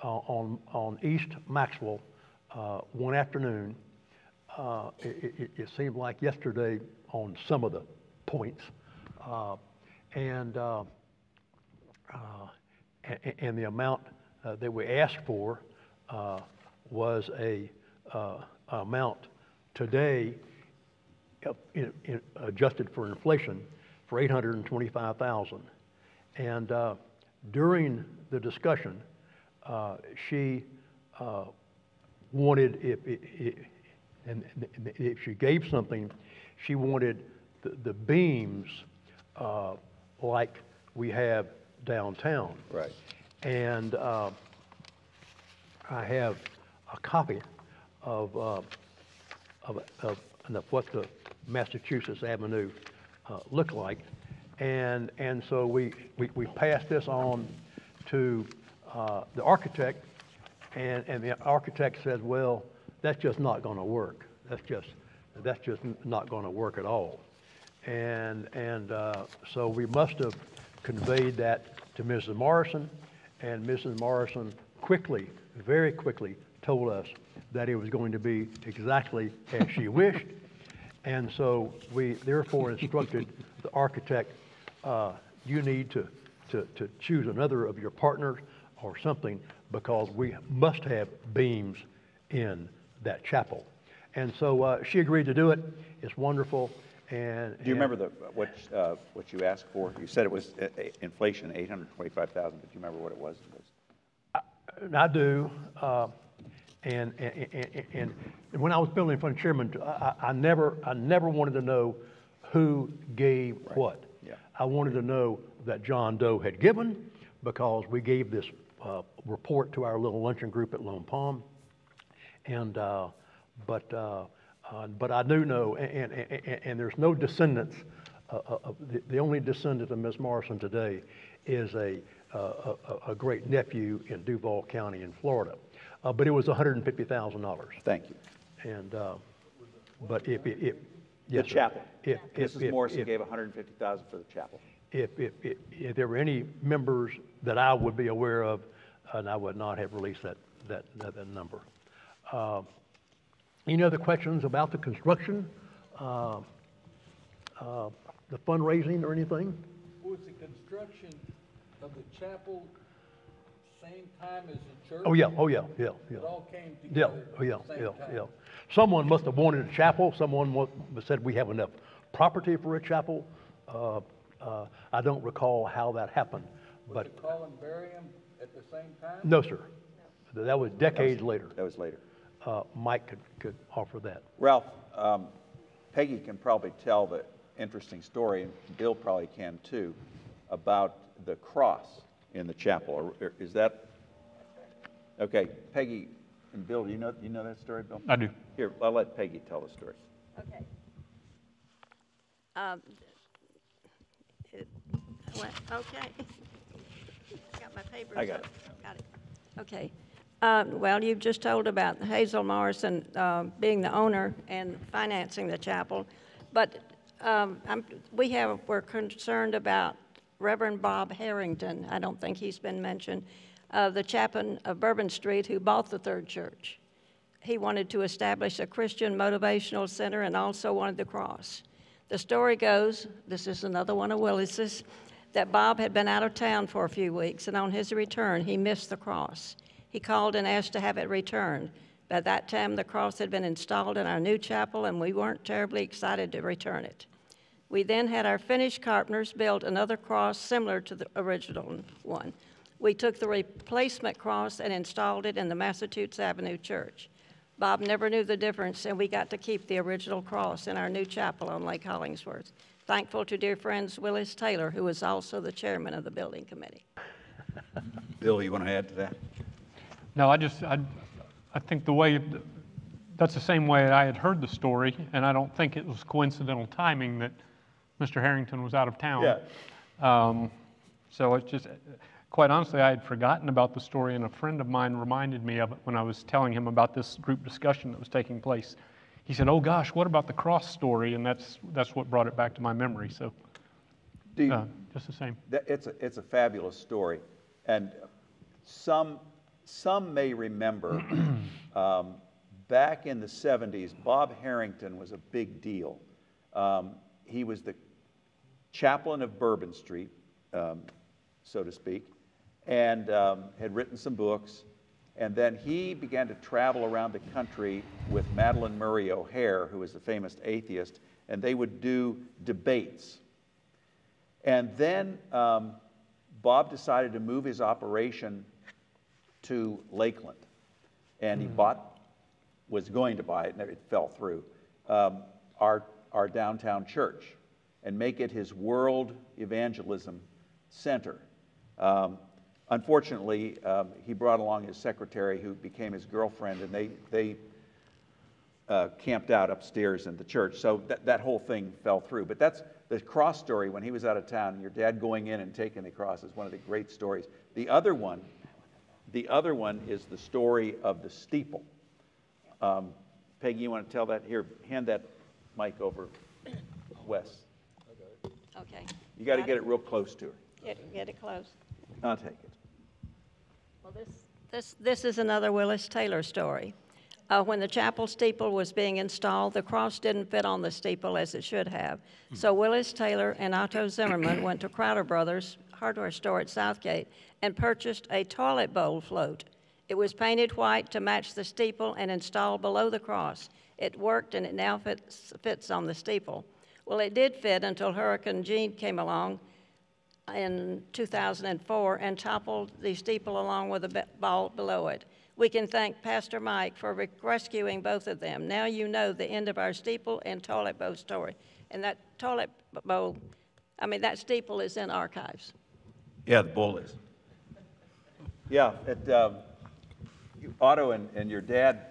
on East Maxwell one afternoon. It seemed like yesterday on some of the points, and the amount that we asked for was a amount today adjusted for inflation for $825,000. And during the discussion, she wanted, if she gave something, she wanted the beams like we have downtown. Right. And I have a copy of what the Massachusetts Avenue looked like, and so we passed this on to the architect, and the architect says, well, that's just not going to work. That's just not going to work at all. And so we must have conveyed that to Mrs. Morrison, and Mrs. Morrison quickly, very quickly, told us that it was going to be exactly as she wished. And so we therefore instructed the architect, you need to choose another of your partners or something, because we must have beams in that chapel. And so she agreed to do it. It's wonderful. And do you remember what you asked for? You said it was inflation, $825,000, but do you remember what it was? I do. And when I was building for the chairman, I never wanted to know who gave what. Yeah. I wanted to know that John Doe had given, because we gave this report to our little luncheon group at Lone Palm. And but I do know, and there's no descendants. The only descendant of Miss Morrison today is a great nephew in Duval County in Florida. but it was $150,000. Thank you. And, but if, yes, The sir. chapel. If, Mrs. Morrison gave $150,000 for the chapel. if there were any members that I would be aware of, and I would not have released that number. Any other questions about the construction, the fundraising or anything? Was the construction of the chapel same time as the church? Oh, yeah. It all came Yeah, together oh, yeah, at the same yeah, time? yeah. Someone must have wanted a chapel, someone said we have enough property for a chapel. I don't recall how that happened, Was but, the columbarium at the same time? no, sir. That was decades later. That was later. Mike could offer that. Ralph, Peggy can probably tell the interesting story, and Bill probably can too, about the cross in the chapel. Is that? Okay, Peggy and Bill, do you know that story, Bill? I do. Here, I'll let Peggy tell the story. Okay. Okay. Got my papers. I got up. it. Got it. Okay. Well, you've just told about Hazel Morrison being the owner and financing the chapel, but we're concerned about Reverend Bob Harrington. I don't think he's been mentioned. The chaplain of Bourbon Street who bought the Third Church. He wanted to establish a Christian motivational center and also wanted the cross. The story goes, this is another one of Willis's, that Bob had been out of town for a few weeks, and on his return, he missed the cross. He called and asked to have it returned. By that time, the cross had been installed in our new chapel, and we weren't terribly excited to return it. We then had our finished carpenters build another cross similar to the original one. We took the replacement cross and installed it in the Massachusetts Avenue Church. Bob never knew the difference, and we got to keep the original cross in our new chapel on Lake Hollingsworth. Thankful to dear friends Willis Taylor, who is also the chairman of the building committee. Bill, you want to add to that? No, I think that's the same way I had heard the story, and I don't think it was coincidental timing that Mr. Harrington was out of town. Yeah. So it's just, quite honestly, I had forgotten about the story, and a friend of mine reminded me of it when I was telling him about this group discussion that was taking place. He said, "Oh gosh, what about the cross story?" And that's what brought it back to my memory. So, just the same. It's a fabulous story, and some may remember back in the 70s, Bob Harrington was a big deal. He was the chaplain of Bourbon Street, so to speak, and had written some books. And then he began to travel around the country with Madalyn Murray O'Hair, who was the famous atheist, and they would do debates. And then Bob decided to move his operation to Lakeland, and he was going to buy it, and it fell through, our downtown church, and make it his world evangelism center. Unfortunately, he brought along his secretary, who became his girlfriend, and they camped out upstairs in the church. So that whole thing fell through. But that's the cross story when he was out of town, and your dad going in and taking the cross is one of the great stories. The other one is the story of the steeple. Peggy, you want to tell that? Here, hand that mic over, Wes. Okay. You got to get it real close to her. Get it close. I'll take it. Well, this is another Willis Taylor story. When the chapel steeple was being installed, the cross didn't fit on the steeple as it should have. So Willis Taylor and Otto Zimmerman went to Crowder Brothers hardware store at Southgate and purchased a toilet bowl float. It was painted white to match the steeple and installed below the cross. It worked, and it now fits on the steeple. Well, it did fit until Hurricane Jean came along in 2004 and toppled the steeple along with the vault below it. We can thank Pastor Mike for rescuing both of them. Now you know the end of our steeple and toilet bowl story. And that that steeple is in archives. Yeah, the bull is. Yeah, Otto and your dad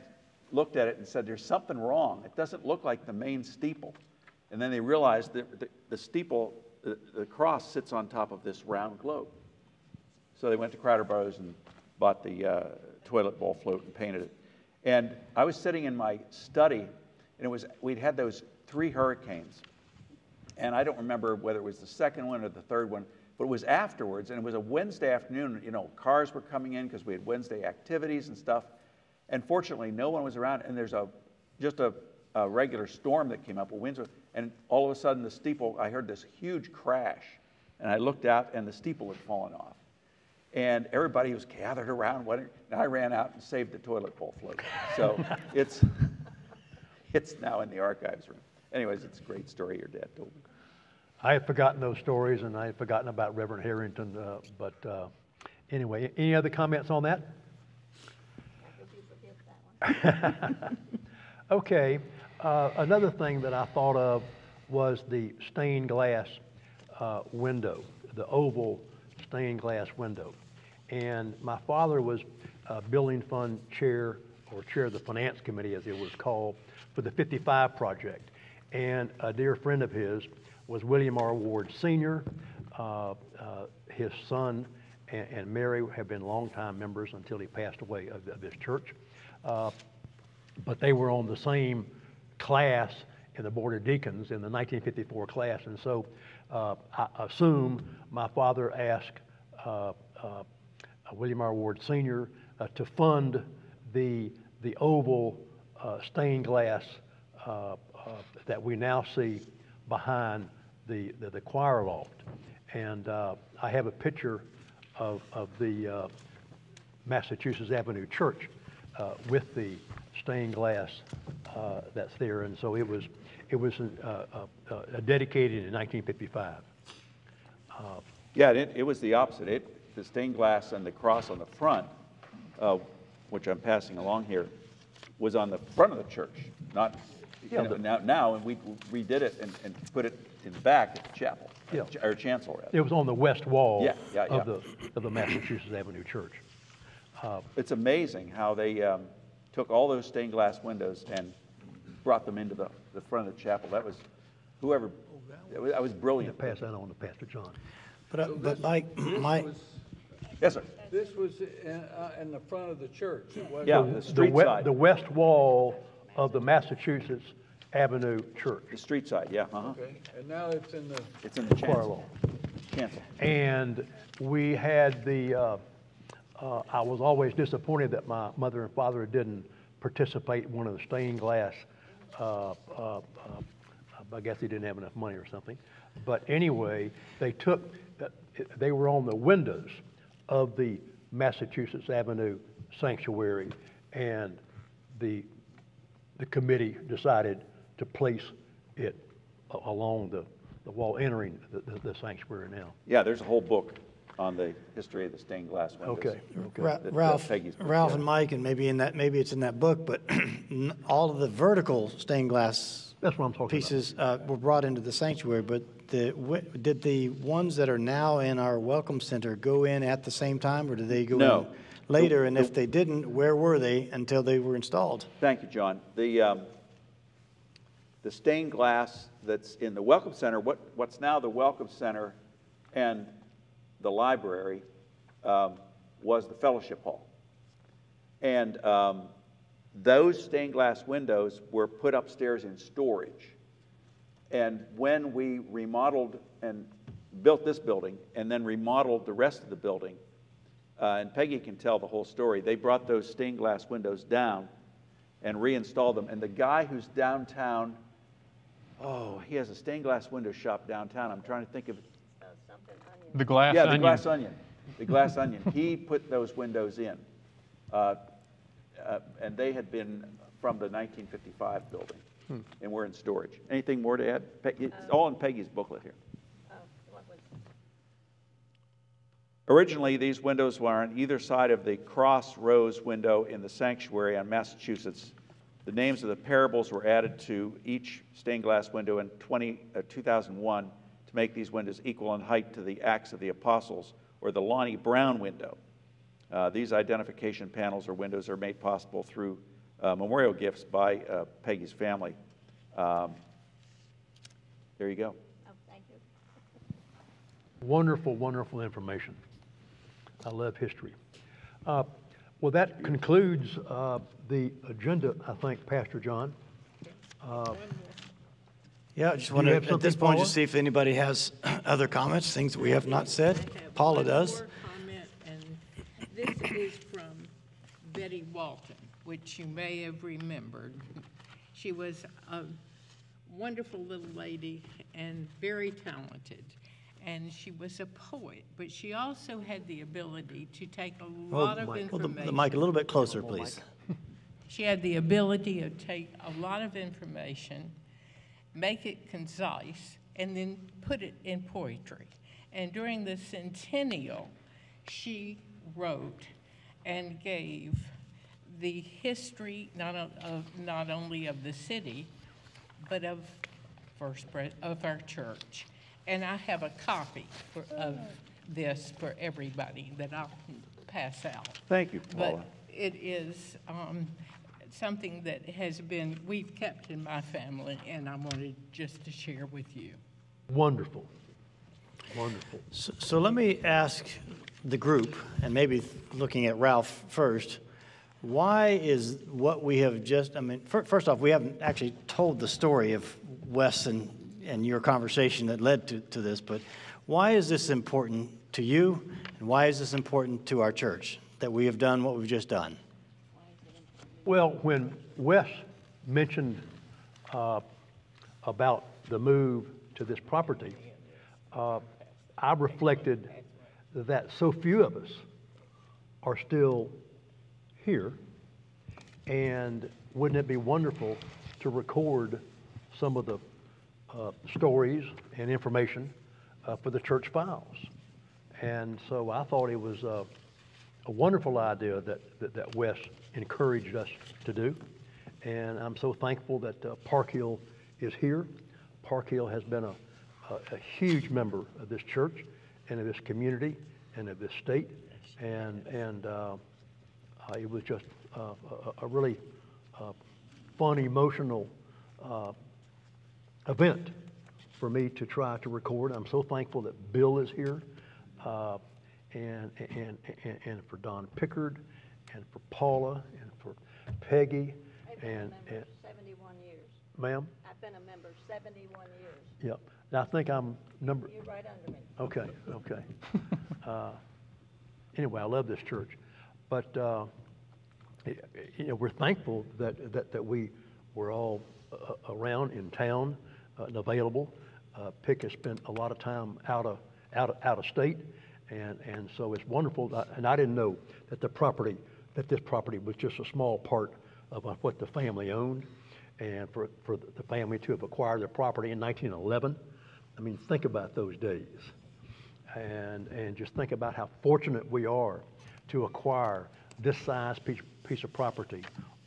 looked at it and said, "There's something wrong. It doesn't look like the main steeple." And then they realized that the steeple, the cross sits on top of this round globe. So they went to Crowder Brothers and bought the toilet bowl float and painted it. And I was sitting in my study, and we'd had those 3 hurricanes. And I don't remember whether it was the second one or the third one, but it was afterwards, and it was a Wednesday afternoon. You know, cars were coming in because we had Wednesday activities and stuff. And fortunately, no one was around, and there's just a regular storm that came up, a windstorm, and all of a sudden the steeple, I heard this huge crash, and I looked out, and the steeple had fallen off. And everybody was gathered around, and I ran out and saved the toilet bowl float. So it's now in the archives room. Anyways, it's a great story your dad told me. I had forgotten those stories, and I had forgotten about Reverend Harrington, but anyway, any other comments on that? Okay, another thing that I thought of was the stained glass window, the oval stained glass window. And my father was building fund chair, or chair of the finance committee as it was called, for the 55 project. And a dear friend of his was William R. Ward Sr. His son and Mary have been longtime members until he passed away of this church. But they were on the same class in the Board of Deacons in the 1954 class. And so I assume my father asked William R. Ward Sr. To fund the oval stained glass that we now see behind the choir loft. And I have a picture of the Massachusetts Avenue Church with the stained glass that's there. And so it was dedicated in 1955. Yeah, it was the opposite. The stained glass and the cross on the front, which I'm passing along here, was on the front of the church, not now, and we redid it and put it in the back at the chapel, or chancel rather. It was on the west wall of the Massachusetts Avenue Church. It's amazing how they took all those stained glass windows and brought them into the front of the chapel. That was that was brilliant. Pass that on to Pastor John. But Mike, yes, sir. This was in the front of the church. It wasn't The street side. The west wall of the Massachusetts Avenue Church. The street side, yeah. Okay, and now it's in the chancel. And we had I was always disappointed that my mother and father didn't participate in one of the stained glass. I guess they didn't have enough money or something. But anyway, they were on the windows of the Massachusetts Avenue Sanctuary, and the committee decided to place it along the wall entering the sanctuary now. Yeah, there's a whole book on the history of the stained glass windows. Okay. Ralph and Mike, and maybe it's in that book, but all of the vertical stained glass That's what I'm talking pieces were brought into the sanctuary. But did the ones that are now in our Welcome Center go in at the same time, or did they go in later? And if they didn't, where were they until they were installed? Thank you, John. The stained glass that's in the Welcome Center, what's now the Welcome Center and the library, was the fellowship hall. And those stained glass windows were put upstairs in storage. And when we remodeled and built this building and then remodeled the rest of the building, and Peggy can tell the whole story, they brought those stained glass windows down and reinstalled them. And the guy who's downtown, he has a stained glass window shop downtown. I'm trying to think of the glass onion. The glass onion. The glass onion. He put those windows in. And they had been from the 1955 building. And we're in storage. Anything more to add? It's all in Peggy's booklet here. Originally, these windows were on either side of the crossroads window in the sanctuary on Massachusetts. The names of the parables were added to each stained glass window in 2001 to make these windows equal in height to the Acts of the Apostles, or the Lonnie Brown window. These identification panels or windows are made possible through memorial gifts by Peggy's family. There you go. Oh, thank you. Wonderful, wonderful information. I love history. Well, that concludes the agenda, I think, Pastor John. Yeah, I just Do want you to, have at this something, point, Paula? just see if anybody has other comments, things that we have not said. Paula does. One more comment, and this is from Betty Walton, which you may have remembered. She was a wonderful little lady and very talented. And she was a poet, but she also had the ability to take a lot of Hold information. the mic a little bit closer, please. She had the ability to take a lot of information, make it concise, and then put it in poetry. And during the centennial, she wrote and gave the history not only of the city, but of our church. And I have a copy of this for everybody that I'll pass out. Thank you, Paula. But it is something that we've kept in my family, and I wanted just to share with you. Wonderful. Wonderful. So let me ask the group, and maybe looking at Ralph first, why is what we have just, first off, we haven't actually told the story of Wes and your conversation that led to this, but why is this important to you, and why is this important to our church, that we have done what we've just done? Well, when Wes mentioned about the move to this property, I reflected that so few of us are still here, and wouldn't it be wonderful to record some of the stories and information for the church files? And so I thought it was a wonderful idea that Wes encouraged us to do. And I'm so thankful that Park Hill is here. Park Hill has been a huge member of this church and of this community and of this state. And it was just a really fun, emotional event for me to try to record. I'm so thankful that Bill is here, and for Don Pickard, and for Paula, and for Peggy, and 71 years. Ma'am? I've been a member 71 years. Yep. Now I think I'm number. You're right under me. Okay. Anyway, I love this church, but we're thankful that we were all around in town and available. Pick has spent a lot of time out of state, and so it's wonderful. And I didn't know that this property was just a small part of what the family owned, and for the family to have acquired the property in 1911. I mean, think about those days, and just think about how fortunate we are to acquire this size piece of property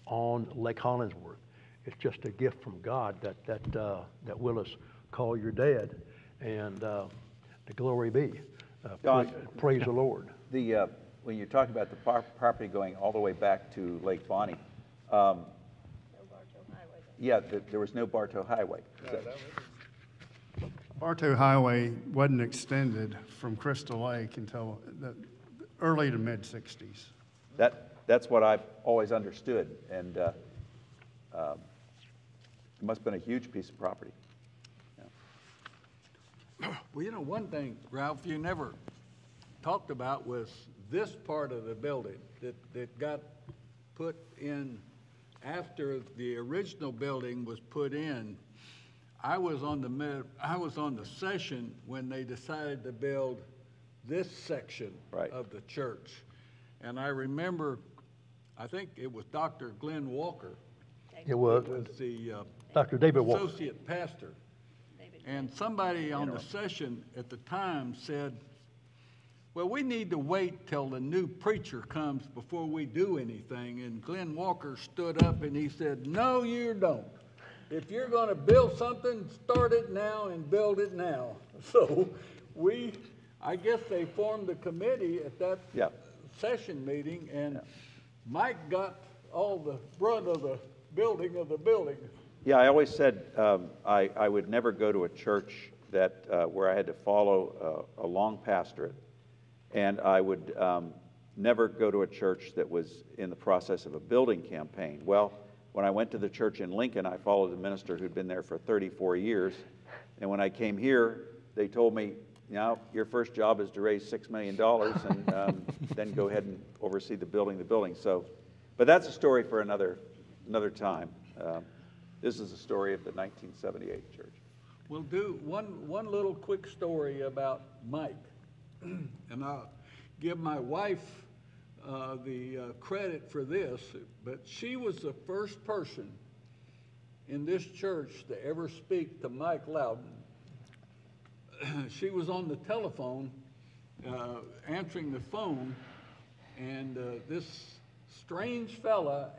on Lake Hollingsworth. It's just a gift from God that Willis called your dad, and the glory be. Don, Praise the Lord. When you're talking about the property going all the way back to Lake Bonnie, yeah, there was no Bartow Highway. Bartow Highway wasn't extended from Crystal Lake until the early to mid-'60s. That's what I've always understood, and it must have been a huge piece of property. Yeah. Well, you know, one thing, Ralph, you never talked about was this part of the building that got put in after the original building was put in. I was on the session when they decided to build this section of the church. And I remember, I think it was Dr. Glenn Walker. It was the Dr. David Walker, associate pastor. And somebody on the session at the time said, well, we need to wait till the new preacher comes before we do anything. And Glenn Walker stood up and he said, no, you don't. If you're going to build something, start it now and build it now. So I guess they formed a committee at that session meeting, and Mike got all the brunt of the building Yeah, I always said I would never go to a church where I had to follow a long pastorate, and I would never go to a church that was in the process of a building campaign. Well, when I went to the church in Lincoln, I followed a minister who'd been there for 34 years. And when I came here, they told me, now your first job is to raise $6 million and then go ahead and oversee the building. So, but that's a story for another time. This is a story of the 1978 church. We'll do one little quick story about Mike. And I'll give my wife the credit for this, but she was the first person in this church to ever speak to Mike Loudon. She was on the telephone, answering the phone, and this strange fella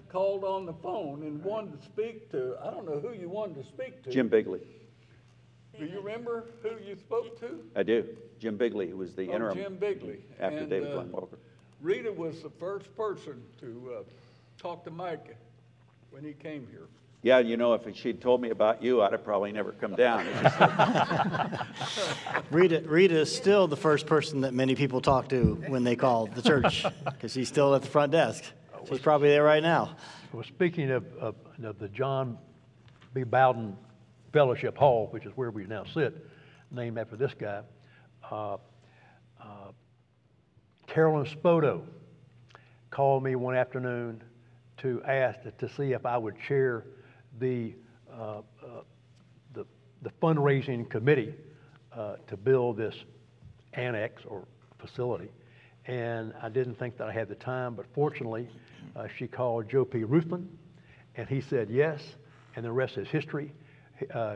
called on the phone and wanted to speak to, I don't know who you wanted to speak to. Jim Bigley. Do you remember who you spoke to? I do. Jim Bigley, who was the interim Jim Bigley. after David Glenn Walker. Rita was the first person to talk to Mike when he came here. Yeah, you know, if she'd told me about you, I'd have probably never come down. Rita is still the first person that many people talk to when they call the church, because she's still at the front desk. She's probably there right now. Well, speaking of the John B. Bowden Fellowship Hall, which is where we now sit, named after this guy, Carolyn Spoto called me one afternoon to ask to see if I would chair the fundraising committee to build this annex or facility. And I didn't think that I had the time, but fortunately, she called Joe P. Ruthman, and he said yes, and the rest is history.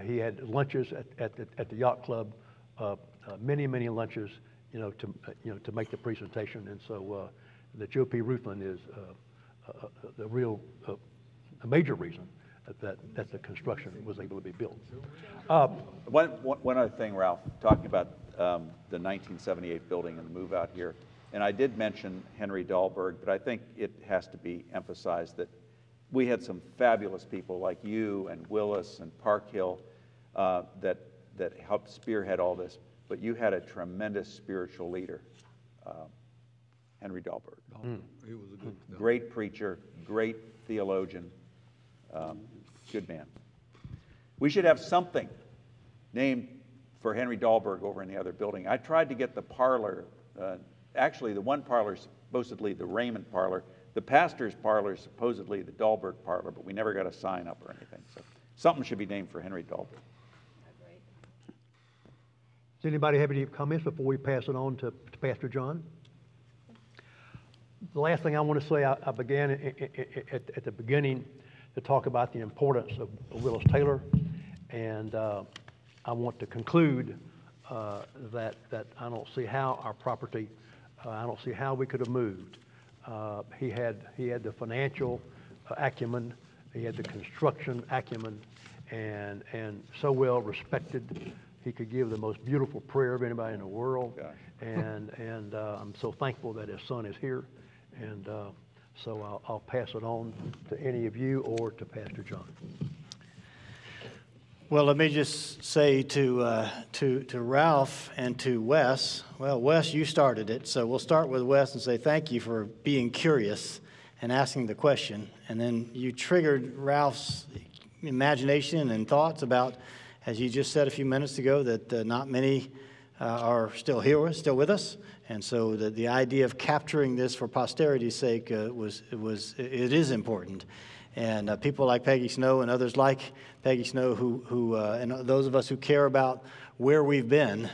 He had lunches at the yacht club, many lunches, to make the presentation. And so the Joe P. Ruthman is a major reason that the construction was able to be built. One other thing, Ralph, talking about the 1978 building and the move out here, and I did mention Henry Dahlberg, but I think it has to be emphasized that we had some fabulous people like you and Willis and Park Hill that helped spearhead all this, but you had a tremendous spiritual leader, Henry Dahlberg. He was a good fellow. Great preacher, great theologian, good man. We should have something named for Henry Dahlberg over in the other building. I tried to get the parlor, actually the one parlor is supposedly the Raymond parlor, the pastor's parlor is supposedly the Dahlberg parlor, but we never got a sign up or anything. So something should be named for Henry Dahlberg. Does anybody have any comments before we pass it on to Pastor John? The last thing I want to say, I began at the beginning to talk about the importance of Willis Taylor, and I want to conclude that I don't see how our property, I don't see how we could have moved. He had the financial acumen, he had the construction acumen, and so well respected. He could give the most beautiful prayer of anybody in the world. Gosh. And I'm so thankful that his son is here. And so I'll pass it on to any of you or to Pastor John. Well, let me just say to Ralph and to Wes, well, Wes, you started it, so we'll start with Wes and say thank you for being curious and asking the question. And then you triggered Ralph's imagination and thoughts about, as you just said a few minutes ago, that not many are still here, still with us. And so the idea of capturing this for posterity's sake it is important. And people like Peggy Snow and others like Peggy Snow who and those of us who care about where we've been,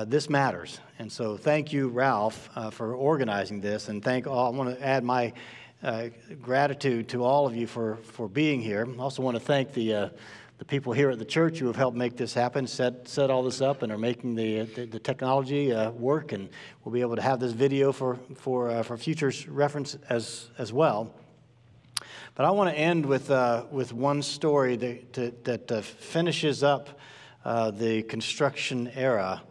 this matters. And so thank you, Ralph, for organizing this. And I want to add my gratitude to all of you for being here. I also want to thank the people here at the church who have helped make this happen, set all this up, and are making the technology work. And we'll be able to have this video for future reference as well. But I want to end with one story that finishes up the construction era,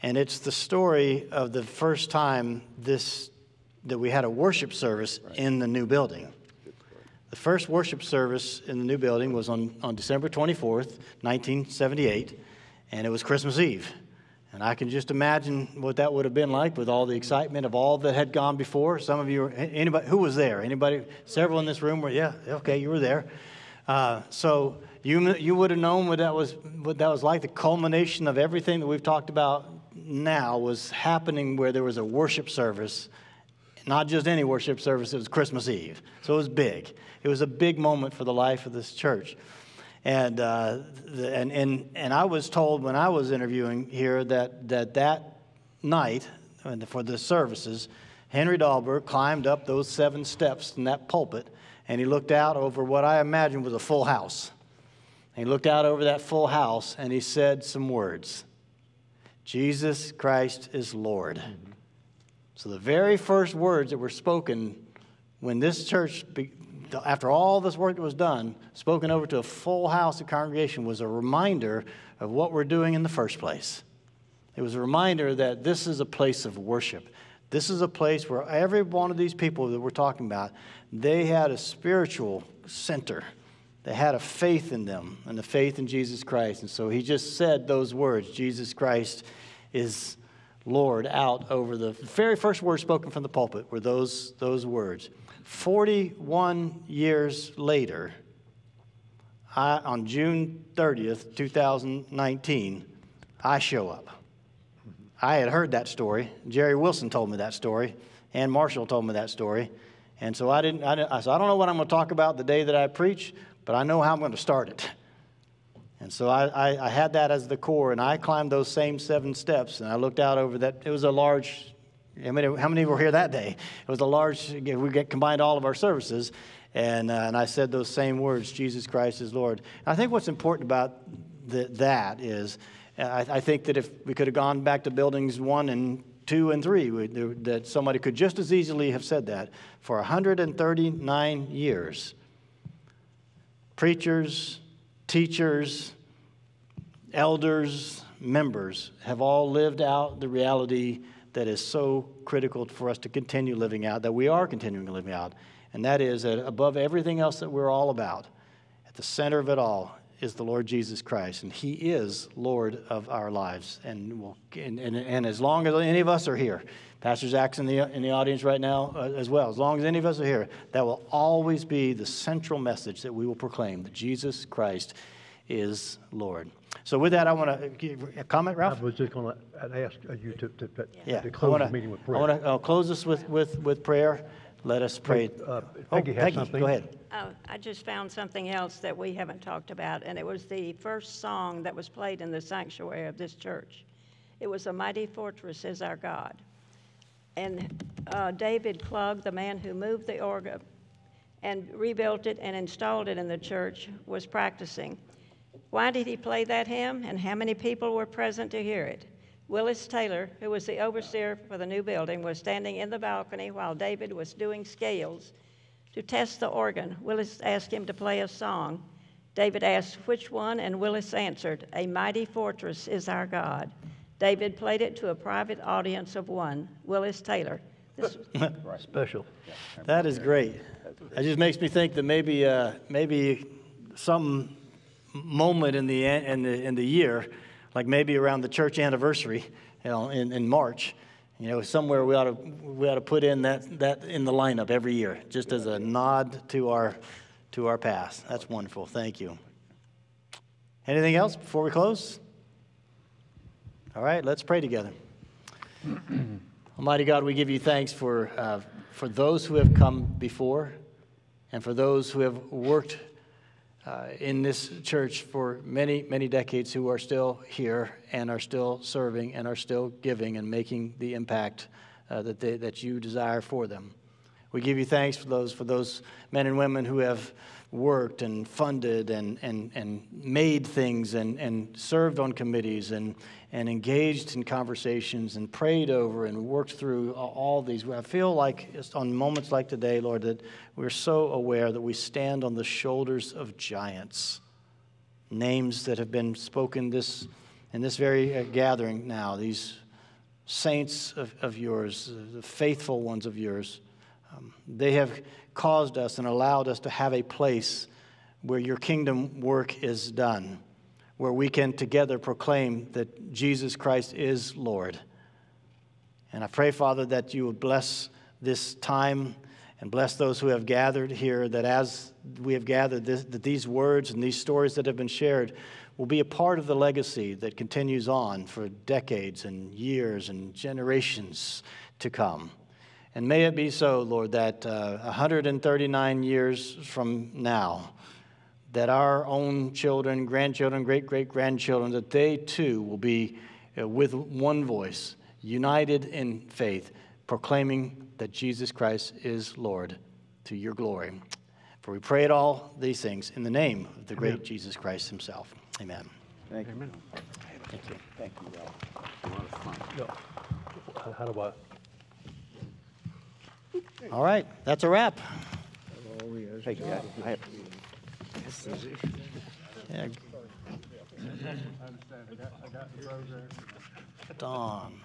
and it's the story of the first time that we had a worship service in the new building. The first worship service in the new building was on December 24th, 1978, and it was Christmas Eve. And I can just imagine what that would have been like with all the excitement of all that had gone before. Some of you, anybody who was there? Anybody? Several in this room were. Yeah, okay, you were there. So you would have known what that was like. The culmination of everything that we've talked about now was happening where there was a worship service, not just any worship service. It was Christmas Eve, so it was big. It was a big moment for the life of this church. And I was told when I was interviewing here that night for the services, Henry Dahlberg climbed up those 7 steps in that pulpit, and he looked out over what I imagine was a full house. And he looked out over that full house, and he said some words: "Jesus Christ is Lord." Mm-hmm. So the very first words that were spoken when this church, after all this work that was done, spoken over to a full house of congregation, was a reminder of what we're doing in the first place. It was a reminder that this is a place of worship. This is a place where every one of these people that we're talking about, they had a spiritual center. They had a faith in them and the faith in Jesus Christ. And so he just said those words, "Jesus Christ is Lord," out over the very first words spoken from the pulpit were those words. 41 years later, on June 30th, 2019, I show up. I had heard that story. Jerry Wilson told me that story. Ann Marshall told me that story. And so I said, I don't know what I'm going to talk about the day that I preach, but I know how I'm going to start it. And so I had that as the core, and I climbed those same 7 steps, and I looked out over that. It was a large, how many were here that day? It was a large, we combined all of our services, and I said those same words, "Jesus Christ is Lord." And I think what's important about that is, I think that if we could have gone back to buildings 1 and 2 and 3, that somebody could just as easily have said that. For 139 years, preachers, teachers, elders, members have all lived out the reality that is so critical for us to continue living out, that we are continuing to live out. And that is that above everything else that we're all about, at the center of it all is the Lord Jesus Christ. And he is Lord of our lives. And as long as any of us are here, Pastor Zach's in the audience right now as well, as long as any of us are here, that will always be the central message that we will proclaim, that Jesus Christ is Lord. So with that, I want to give a comment, Ralph? I was just going to ask you to close I wanna, the meeting with prayer. I want to close this with prayer. Let us pray. Peggy has something. Go ahead. I just found something else that we haven't talked about, and it was the first song that was played in the sanctuary of this church. It was "A Mighty Fortress is Our God." And David Klug, the man who moved the organ and rebuilt it and installed it in the church, was practicing. Why did he play that hymn, and how many people were present to hear it? Willis Taylor, who was the overseer for the new building, was standing in the balcony while David was doing scales to test the organ. Willis asked him to play a song. David asked which one, and Willis answered, "A Mighty Fortress is Our God." David played it to a private audience of 1, Willis Taylor. Special. That is great. It just makes me think that maybe some moment in the year, like maybe around the church anniversary, in March, somewhere we ought to put in that in the lineup every year, just as a nod to our past. That's wonderful. Thank you. Anything else before we close? All right, let's pray together. Almighty God, we give you thanks for those who have come before, and for those who have worked in this church for many, many decades, who are still here and are still serving and are still giving and making the impact that you desire for them. We give you thanks for those men and women who have worked and funded and made things and served on committees and engaged in conversations and prayed over and worked through all these. I feel like on moments like today, Lord, that we're so aware that we stand on the shoulders of giants, names that have been spoken in this very gathering now, these saints of yours, the faithful ones of yours. They have caused us and allowed us to have a place where your kingdom work is done, where we can together proclaim that Jesus Christ is Lord. And I pray, Father, that you would bless this time and bless those who have gathered here, that as we have gathered, that these words and these stories that have been shared will be a part of the legacy that continues on for decades and years and generations to come. And may it be so, Lord, that 139 years from now, that our own children, grandchildren, great-great-grandchildren, that they too will be with one voice, united in faith, proclaiming that Jesus Christ is Lord, to your glory. For we pray it all these things in the name of the great Jesus Christ himself. Amen. Thank you. Amen. Thank you. Thank you, Ralph. Yeah. How do I? All right, that's a wrap. Hey, I have Yeah. Dawn.